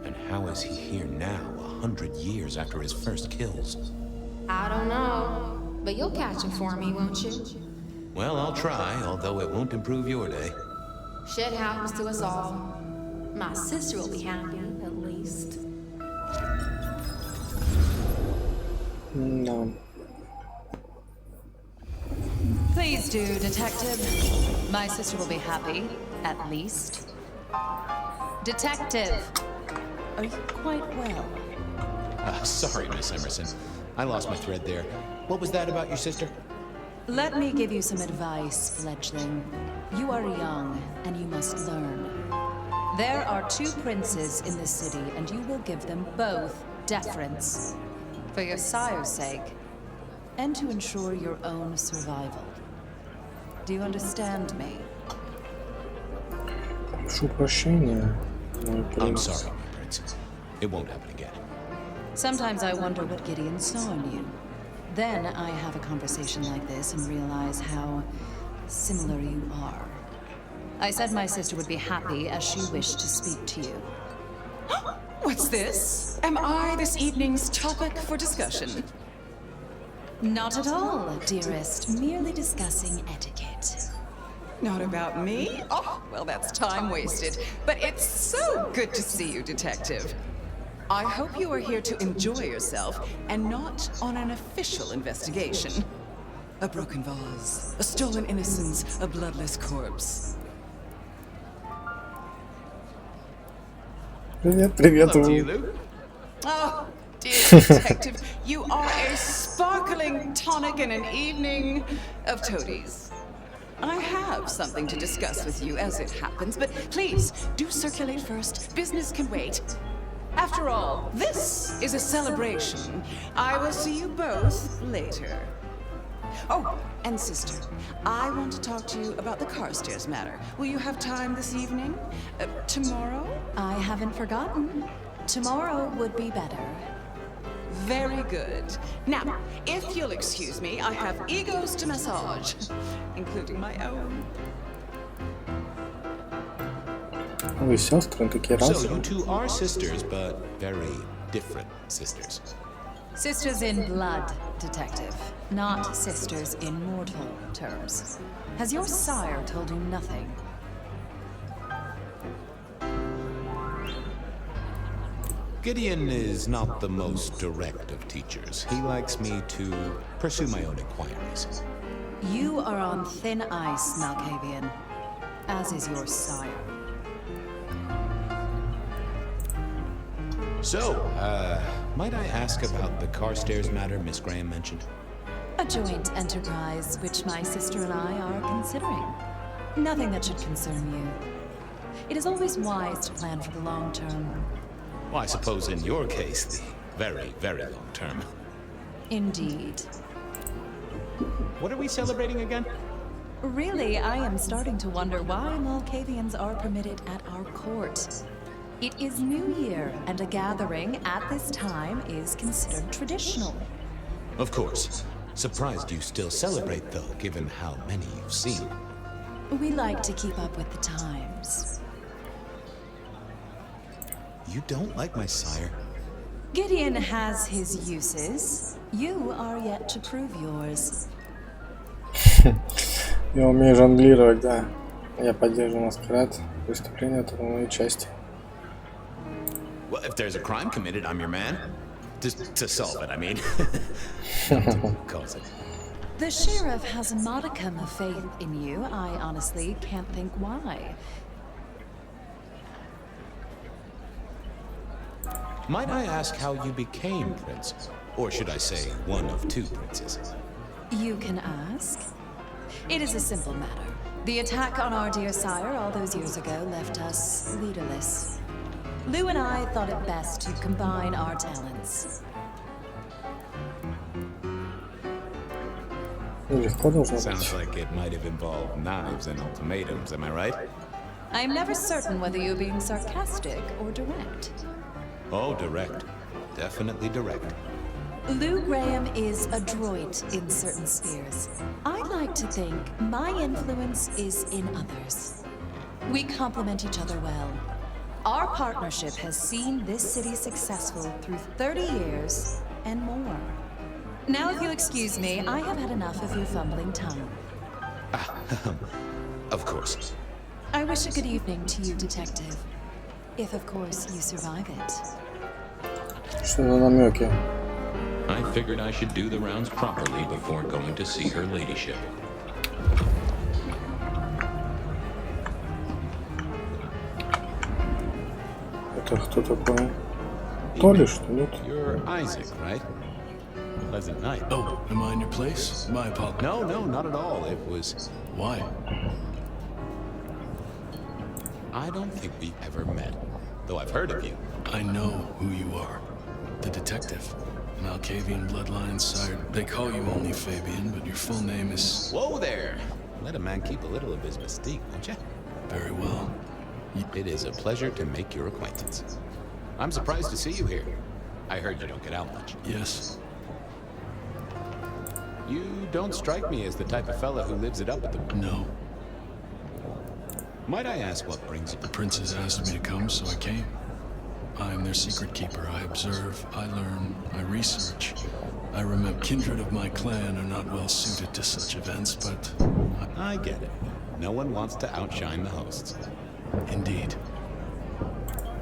And how is he here now, 100 years after his first kills? I don't know. But you'll catch him for me, won't you? Well, I'll try, although it won't improve your day. Shit happens to us all. My sister will be happy, at least. No. Please do, Detective. My sister will be happy, at least. Detective, are you quite well? Sorry, Miss Emerson. I lost my thread there. What was that about your sister? Let me give you some advice, fledgling. You are young, and you must learn. There are two princes in this city, and you will give them both deference. For your sire's sake, and to ensure your own survival. Do you understand me? Прошу прощения, мой I'm принц. sorry, my prince. It won't happen again. Sometimes I wonder what Gideon saw in you. Then I have a conversation like this and realize how similar you are. I said my sister would be happy as she wished to speak to you. What's this? Am I this evening's topic for discussion? Not at all, dearest. Merely discussing etiquette. Not about me? Oh, well, that's time wasted. But it's so good to see you, Detective. I hope you are here to enjoy yourself and not on an official investigation. A broken vase, a stolen innocence, a bloodless corpse. Привет, привет, Hello to you, Лу. Luke. Oh, dear Detective, you are a sparkling tonic in an evening of toadies. I have something to discuss with you as it happens, but please, do circulate first. Business can wait. After all, this is a celebration. I will see you both later. Oh, and sister, I want to talk to you about the Carstairs matter. Will you have time this evening? Tomorrow? I haven't forgotten. Tomorrow would be better. Very good. Now, if you'll excuse me, I have egos to massage, including my own. Вы сестры, такие So разные. you two are sisters, but very different sisters. Sisters in blood, Detective. Not sisters in mortal terms. Has your sire told you nothing? Gideon is not the most direct of teachers. He likes me to pursue my own inquiries. You are on thin ice, Malkavian. As is your sire. So, might I ask about the Carstairs matter Miss Graham mentioned? A joint enterprise which my sister and I are considering. Nothing that should concern you. It is always wise to plan for the long term. Well, I suppose in your case, the very, very long term. Indeed. What are we celebrating again? Really, I am starting to wonder why Malkavians are permitted at our court. It is New Year, and a gathering at this time is considered traditional. Of course. Surprised you still celebrate, though, given how many you've seen. We like to keep up with the times. You don't like my sire? Gideon has his uses. You are yet to prove yours. Я умею жонглировать, да. Я поддерживаю Masquerade. Преступление — это по моей части. Well, if there's a crime committed, I'm your man. Just to solve it, I mean. Cause it. The sheriff has a modicum of faith in you. I honestly can't think why. Might I ask how you became prince? Or should I say, one of two princes? You can ask. It is a simple matter. The attack on our dear sire all those years ago left us leaderless. Lou and I thought it best to combine our talents. Sounds like it might have involved knives and ultimatums, am I right? I am never certain whether you're being sarcastic or direct. Oh, direct. Definitely direct. Lou Graham is adroit in certain spheres. I like to think my influence is in others. We complement each other well. Our partnership has seen this city successful through 30 years and more. Now, if you'll excuse me, I have had enough of your fumbling tongue. Of course. I wish a good evening to you, Detective. If, of course, you survive it. Что за намеки? I figured I should do the rounds properly before going to see her ladyship. Это кто такой? То ли что, нет? You're Isaac, right? Pleasant night. Oh, am I in your place? My apologies. No, not at all. It was... Why? I don't think we ever met, though I've heard of you. I know who you are. The detective. Malkavian Bloodlines, sire. They call you only Fabian, but your full name is... Whoa there! Let a man keep a little of his mystique, won't you? Very well. It is a pleasure to make your acquaintance. I'm surprised to see you here. I heard you don't get out much. Yes. You don't strike me as the type of fella who lives it up at the... No. Might I ask what brings you? The princes asked me to come, so I came. I'm their secret keeper. I observe, I learn, I research. I remember kindred of my clan are not well suited to such events, but... I get it. No one wants to outshine the hosts. Indeed.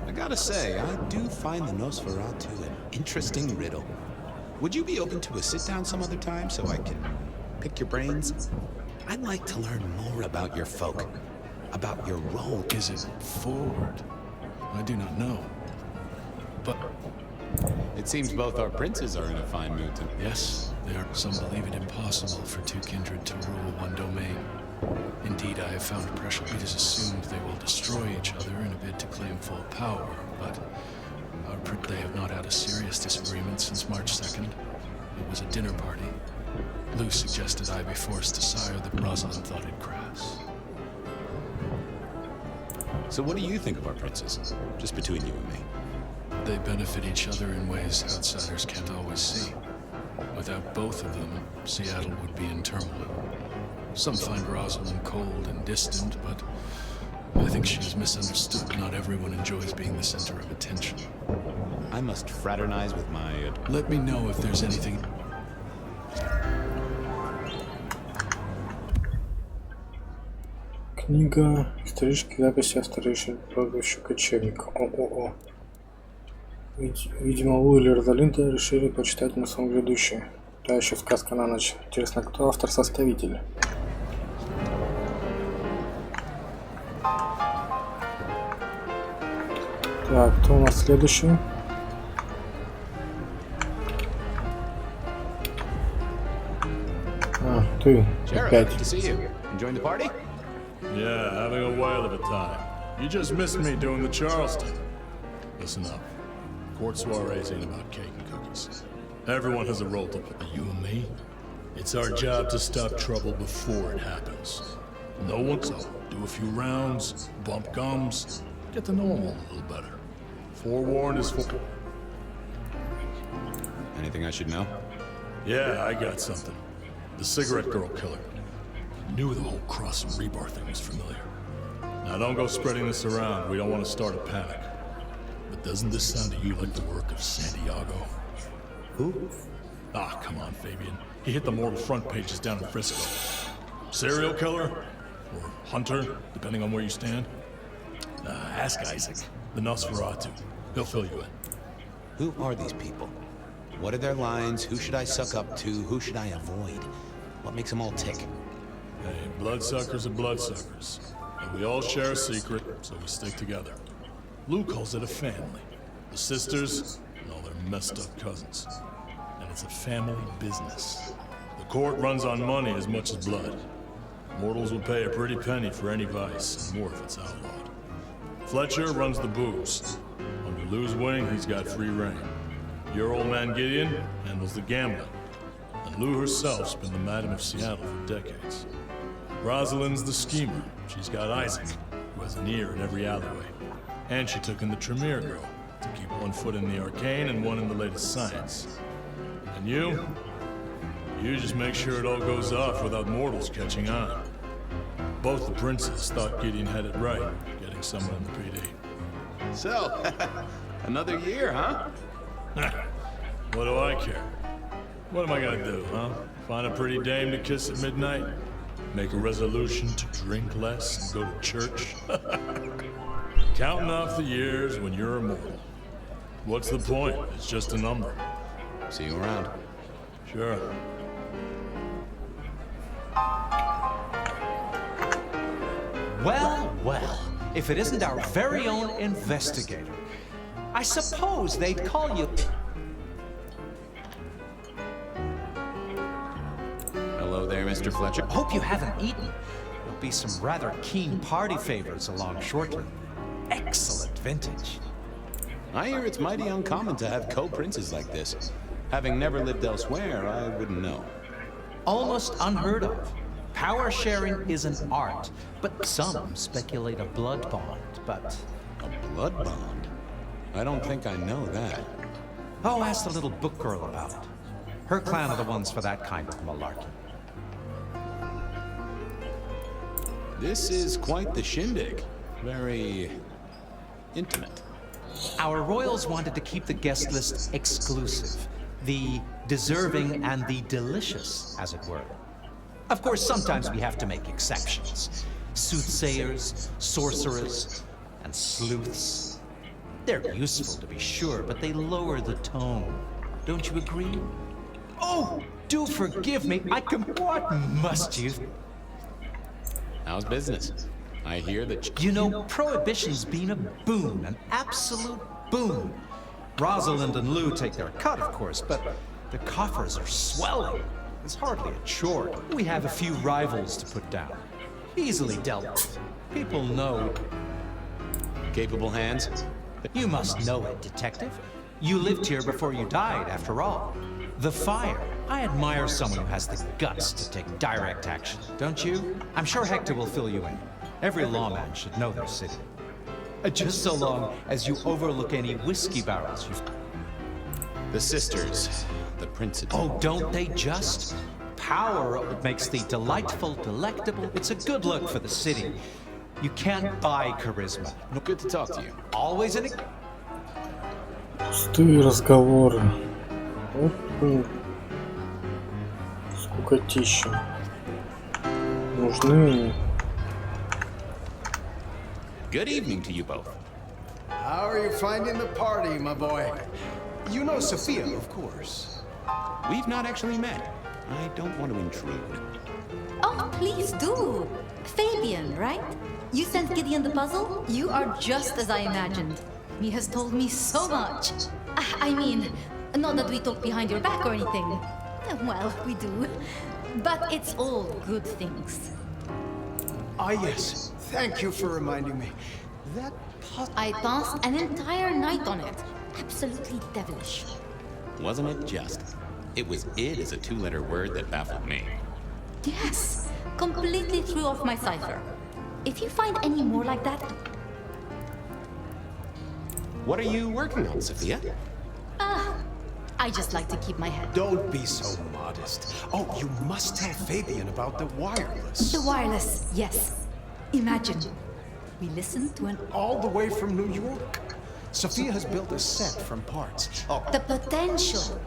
I gotta say, I do find the Nosferatu an interesting riddle. Would you be open to a sit-down some other time so I can pick your brains? I'd like to learn more about your folk, about your role. Is it forward? I do not know. But... It seems both our princes are in a fine mood to... Yes, they are. Some believe it impossible for two kindred to rule one domain. Indeed, I have found pressure. It is assumed they will destroy each other in a bid to claim full power, but they have not had a serious disagreement since March 2nd. It was a dinner party. Lou suggested I be forced to sire the Rosalind thought it crass. So what do you think of our princes? Just between you and me. They benefit each other in ways outsiders can't always see. Without both of them, Seattle would be in turmoil. Some find Rosalind cold and distant, but I think she is misunderstood. Not everyone enjoys being the center of attention. I must fraternize with my... Let me know if there's anything... Книга «Исторические записи о старейшем прозвищу кочевника». ООО. Видимо, Лу или Розалинды решили почитать на сон грядущее. Та еще сказка на ночь. Интересно, кто автор-составитель? Так, кто у нас следующий? А, ты опять. Yeah, having a whale of a time. You just missed me doing the Charleston. Listen up. Court soirees ain't about cake and cookies. Everyone has a role to play. You and me? It's our job to stop trouble before it happens. No one's up. Do a few rounds, bump gums, get to know them all a little better. Forewarned is for... Anything I should know? Yeah, I got something. The cigarette girl killer. Knew the whole Cross and Rebar thing was familiar. Now don't go spreading this around. We don't want to start a panic. But doesn't this sound to you like the work of Santiago? Who? Ah, come on, Fabian. He hit the mortal front pages down in Frisco. Serial killer? Or hunter, depending on where you stand? Ask Isaac, the Nosferatu. He'll fill you in. Who are these people? What are their lines? Who should I suck up to? Who should I avoid? What makes them all tick? Hey, bloodsuckers are bloodsuckers. And we all share a secret, so we stick together. Lou calls it a family. The sisters and all their messed up cousins. And it's a family business. The court runs on money as much as blood. Mortals will pay a pretty penny for any vice, and more if it's outlawed. Fletcher runs the booze. Under Lou's wing, he's got free reign. Your old man Gideon handles the gambling. And Lou herself's been the Madam of Seattle for decades. Rosalind's the schemer. She's got Isaac, who has an ear in every alleyway. And she took in the Tremere girl, to keep one foot in the arcane and one in the latest science. And you just make sure it all goes off without mortals catching on. Both the princes thought Gideon had it right, getting someone in the PD. So, another year, huh? What do I care? What am I gonna do, huh? Find a pretty dame to kiss at midnight? Make a resolution to drink less and go to church? Counting off the years when you're immortal. What's the point? It's just a number. See you around. Sure. Well, well, if it isn't our very own investigator. I suppose they'd call you... Hello there, Mr. Fletcher. Hope you haven't eaten. There'll be some rather keen party favors along shortly. Excellent vintage. I hear it's mighty uncommon to have co-princes like this. Having never lived elsewhere, I wouldn't know. Almost unheard of. Power sharing is an art, but some speculate a blood bond, but... A blood bond? I don't think I know that. Oh, ask the little book girl about it. Her clan are the ones for that kind of malarkey. This is quite the shindig. Very... intimate. Our royals wanted to keep the guest list exclusive. The deserving and the delicious, as it were. Of course, sometimes we have to make exceptions. Soothsayers, sorcerers, and sleuths. They're useful, to be sure, but they lower the tone. Don't you agree? Oh, do forgive me. What must you? How's business? I hear that... You know, Prohibition's been a boon, an absolute boon. Rosalind and Lou take their cut, of course, but the coffers are swelling. It's hardly a chore. We have a few rivals to put down. Easily dealt with. People know. Capable hands? You must know it, Detective. You lived here before you died, after all. The Fire. I admire someone who has the guts to take direct action, don't you? I'm sure Hector will fill you in. Every lawman should know their city. Just so long as you overlook any whiskey barrels you've... The sisters, the principal. Oh, don't they just? Power makes the delightful delectable. It's a good look for the city. You can't buy charisma. No, good to talk to you. Always in a... Пустые разговоры. Скукотища. Нужны... Good evening to you both. How are you finding the party, my boy? You know Sophia, of course. We've not actually met. I don't want to intrude. Oh, please do. Fabian, right? You sent Gideon the puzzle? You are just as I imagined. He has told me so much. I mean, not that we talk behind your back or anything. Well, we do. But it's all good things. Ah, yes. Thank you for reminding me. That I passed an entire night on it. Absolutely devilish. Wasn't it just? It was id as a two-letter word that baffled me. Yes, completely threw off my cipher. If you find any more like that... What are you working on, Sophia? I just like to keep my head. Don't be so modest. Oh, you must tell Fabian about the wireless. The wireless, yes. Imagine, we listened to an... All the way from New York. Sophia has built a set from parts. Oh. The potential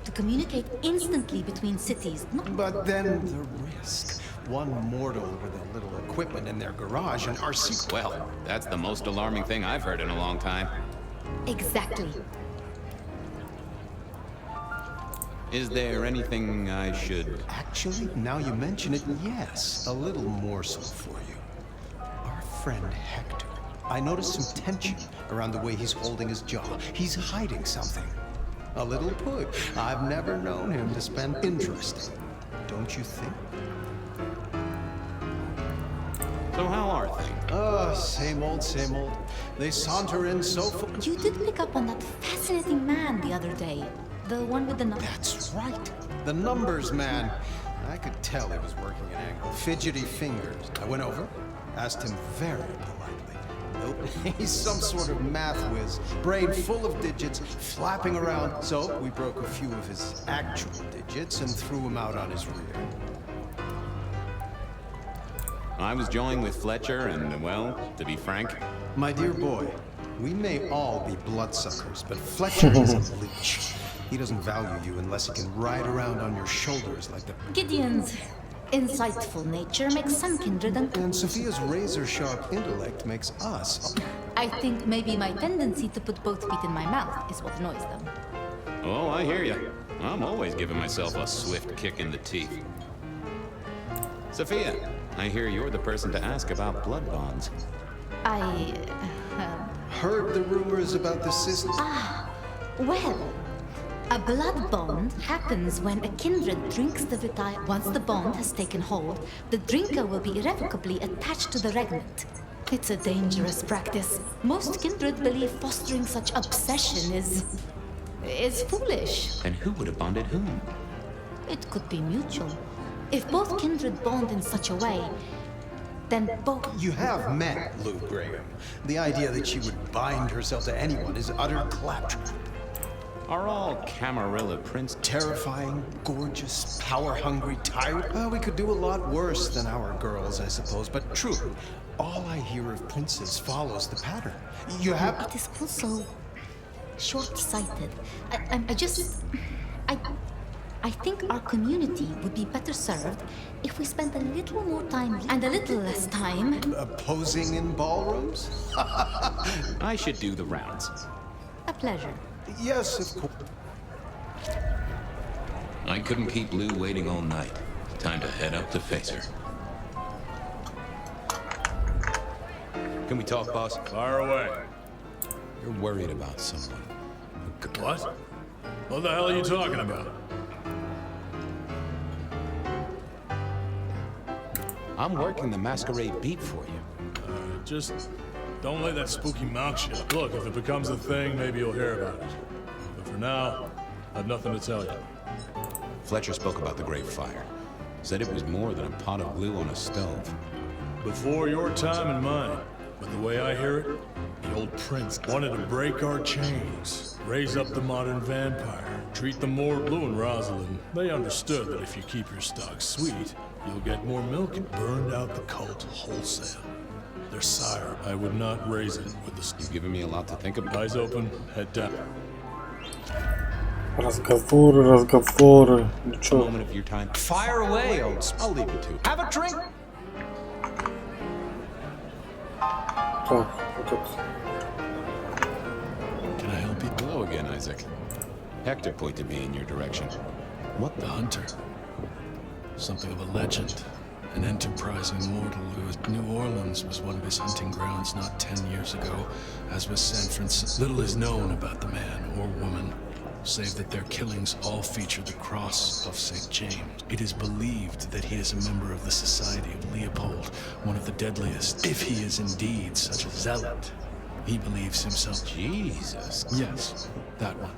to communicate instantly between cities. But then the risk. One mortal with a little equipment in their garage and our secret... Well, that's the most alarming thing I've heard in a long time. Exactly. Is there anything I should... Actually, now you mention it, yes. A little morsel for you. Our friend Hector. I noticed some tension around the way he's holding his jaw. He's hiding something. A little push. I've never known him to spend interesting. Don't you think? So how are things? Same old, same old. They saunter in so... You did pick up on that fascinating man the other day. The one with the numbers. That's right. The numbers man. I could tell he was working an angle. Fidgety fingers. I went over, asked him very politely. Nope, he's some sort of math whiz. Brain full of digits, flapping around. So we broke a few of his actual digits and threw him out on his rear. I was joined with Fletcher and, well, to be frank... My dear boy, we may all be bloodsuckers, but Fletcher is a leech. He doesn't value you unless he can ride around on your shoulders like the... Gideon's insightful nature makes some kindred and Sophia's razor-sharp intellect makes us... I think maybe my tendency to put both feet in my mouth is what annoys them. Oh, I hear you. I'm always giving myself a swift kick in the teeth. Sophia, I hear you're the person to ask about blood bonds. I Heard the rumors about the sister. well, a blood bond happens when a kindred drinks the vitae. Once the bond has taken hold, the drinker will be irrevocably attached to the regnant. It's a dangerous practice. Most kindred believe fostering such obsession is foolish. And who would have bonded whom? It could be mutual. If both kindred bond in such a way, then both... You have met Lou Graham. The idea that she would bind herself to anyone is utter claptrap. Are all Camarilla prince Terrifying, gorgeous, power-hungry, tired? We could do a lot worse than our girls, I suppose. But truly, all I hear of princes follows the pattern. You have... It is also short-sighted. I think our community would be better served if we spent a little more time and a little less time... posing in ballrooms? I should do the rounds. A pleasure. Yes, of course. I couldn't keep Lou waiting all night. Time to head up to face her. Can we talk, boss? Fire away. You're worried about someone. What? What the hell are you talking about? I'm working the Masquerade beat for you. Just don't let that spooky mouth shit up. Look, if it becomes a thing, maybe you'll hear about it. But for now, I have nothing to tell you. Fletcher spoke about the Great Fire. Said it was more than a pot of glue on a stove. Before your time and mine. But the way I hear it, the old prince wanted to break our chains, raise up the modern vampire, treat them more. Lou and Rosalind, they understood that if you keep your stock sweet, you'll get more milk and burned out the cult wholesale. Their sire, I would not raise it with the... You've given me a lot to think about. Eyes open, head down. Разговоры. Ну чё? Moment of your time. Fire away, old... I'll leave you to it. Have a drink! Так, вот тут. Can I help you? Hello again, Isaac. Hector pointed me in your direction. What the hunter? Something of a legend. An enterprising mortal who was... New Orleans was one of his hunting grounds not 10 years ago, as was San Francisco. Little is known about the man or woman, save that their killings all feature the cross of St. James. It is believed that he is a member of the Society of Leopold, one of the deadliest, if he is indeed such a zealot. He believes himself... Jesus. Yes, that one.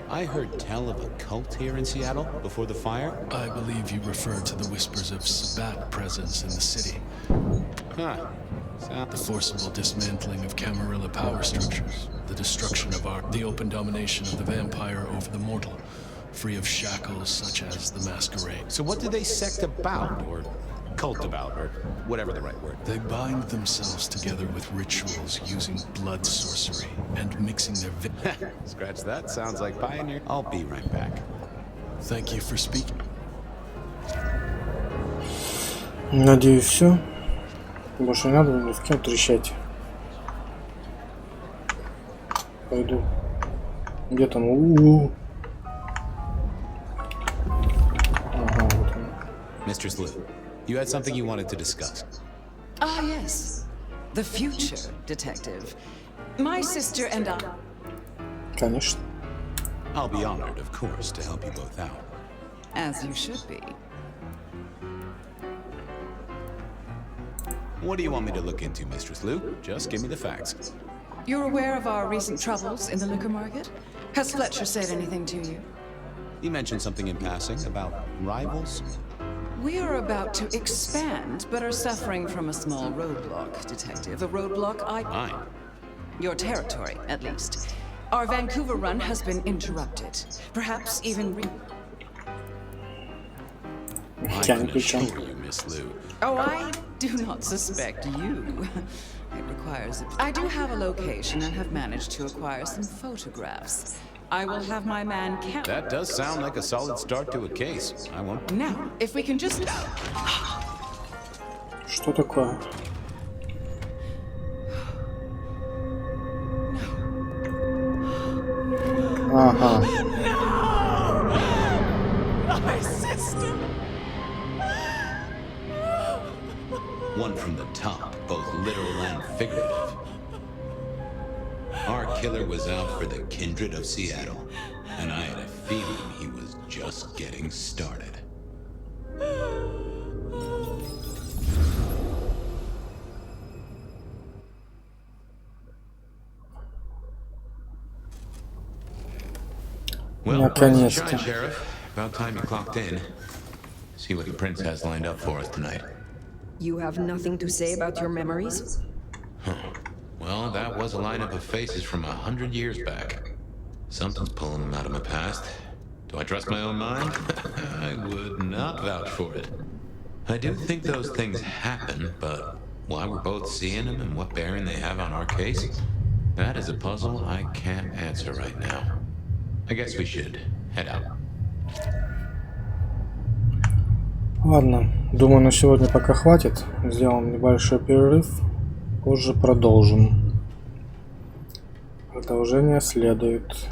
I heard tell of a cult here in Seattle before the fire. I believe you referred to the whispers of Sabbat presence in the city. Huh. The forcible dismantling of Camarilla power structures. The destruction of the open domination of the vampire over the mortal. Free of shackles such as the Masquerade. So what do they sect about, or cult about, or whatever the right word? They bind themselves together with rituals using blood sorcery and mixing their Scratch that, sounds like Pioneer. I'll be right back. Thank you for speaking. Надеюсь, все. Больше не надо ни в кем трещать. Пойду. Где там? Ага, вот он. Mistress Lou, you had something you wanted to discuss. Ah, yes. The future, detective. My sister and I... Конечно. I'll be honored, of course, to help you both out. As you should be. What do you want me to look into, Mistress Lou? Just give me the facts. You're aware of our recent troubles in the liquor market? Has Fletcher said anything to you? He mentioned something in passing about rivals. We are about to expand, but are suffering from a small roadblock, detective. The roadblock Mine. Your territory, at least. Our Vancouver run has been interrupted. Perhaps even I can assure you, Miss Lou. Oh, I do not suspect you. It requires it. I do have a location and have managed to acquire some photographs. I will have my man count. That does sound like a solid start to a case. I won't. Now, if we can just... Что такое? Ага. My sister! figurative. Our killer was out for the kindred of Seattle, and I had a feeling he was just getting started. Well, nice try, Sheriff. About time you clocked in. See what the prince has lined up for us tonight. You have nothing to say about your memories? Huh. Well, that was a lineup of faces from 100 years back. Something's pulling them out of my past. Do I trust my own mind? I would not vouch for it. I do think those things happen, but why we're both seeing them and what bearing they have on our case, that is a puzzle I can't answer right now. I guess we should head out. Ладно, думаю, на сегодня пока хватит. Сделаем небольшой перерыв. Позже продолжим. Продолжение следует.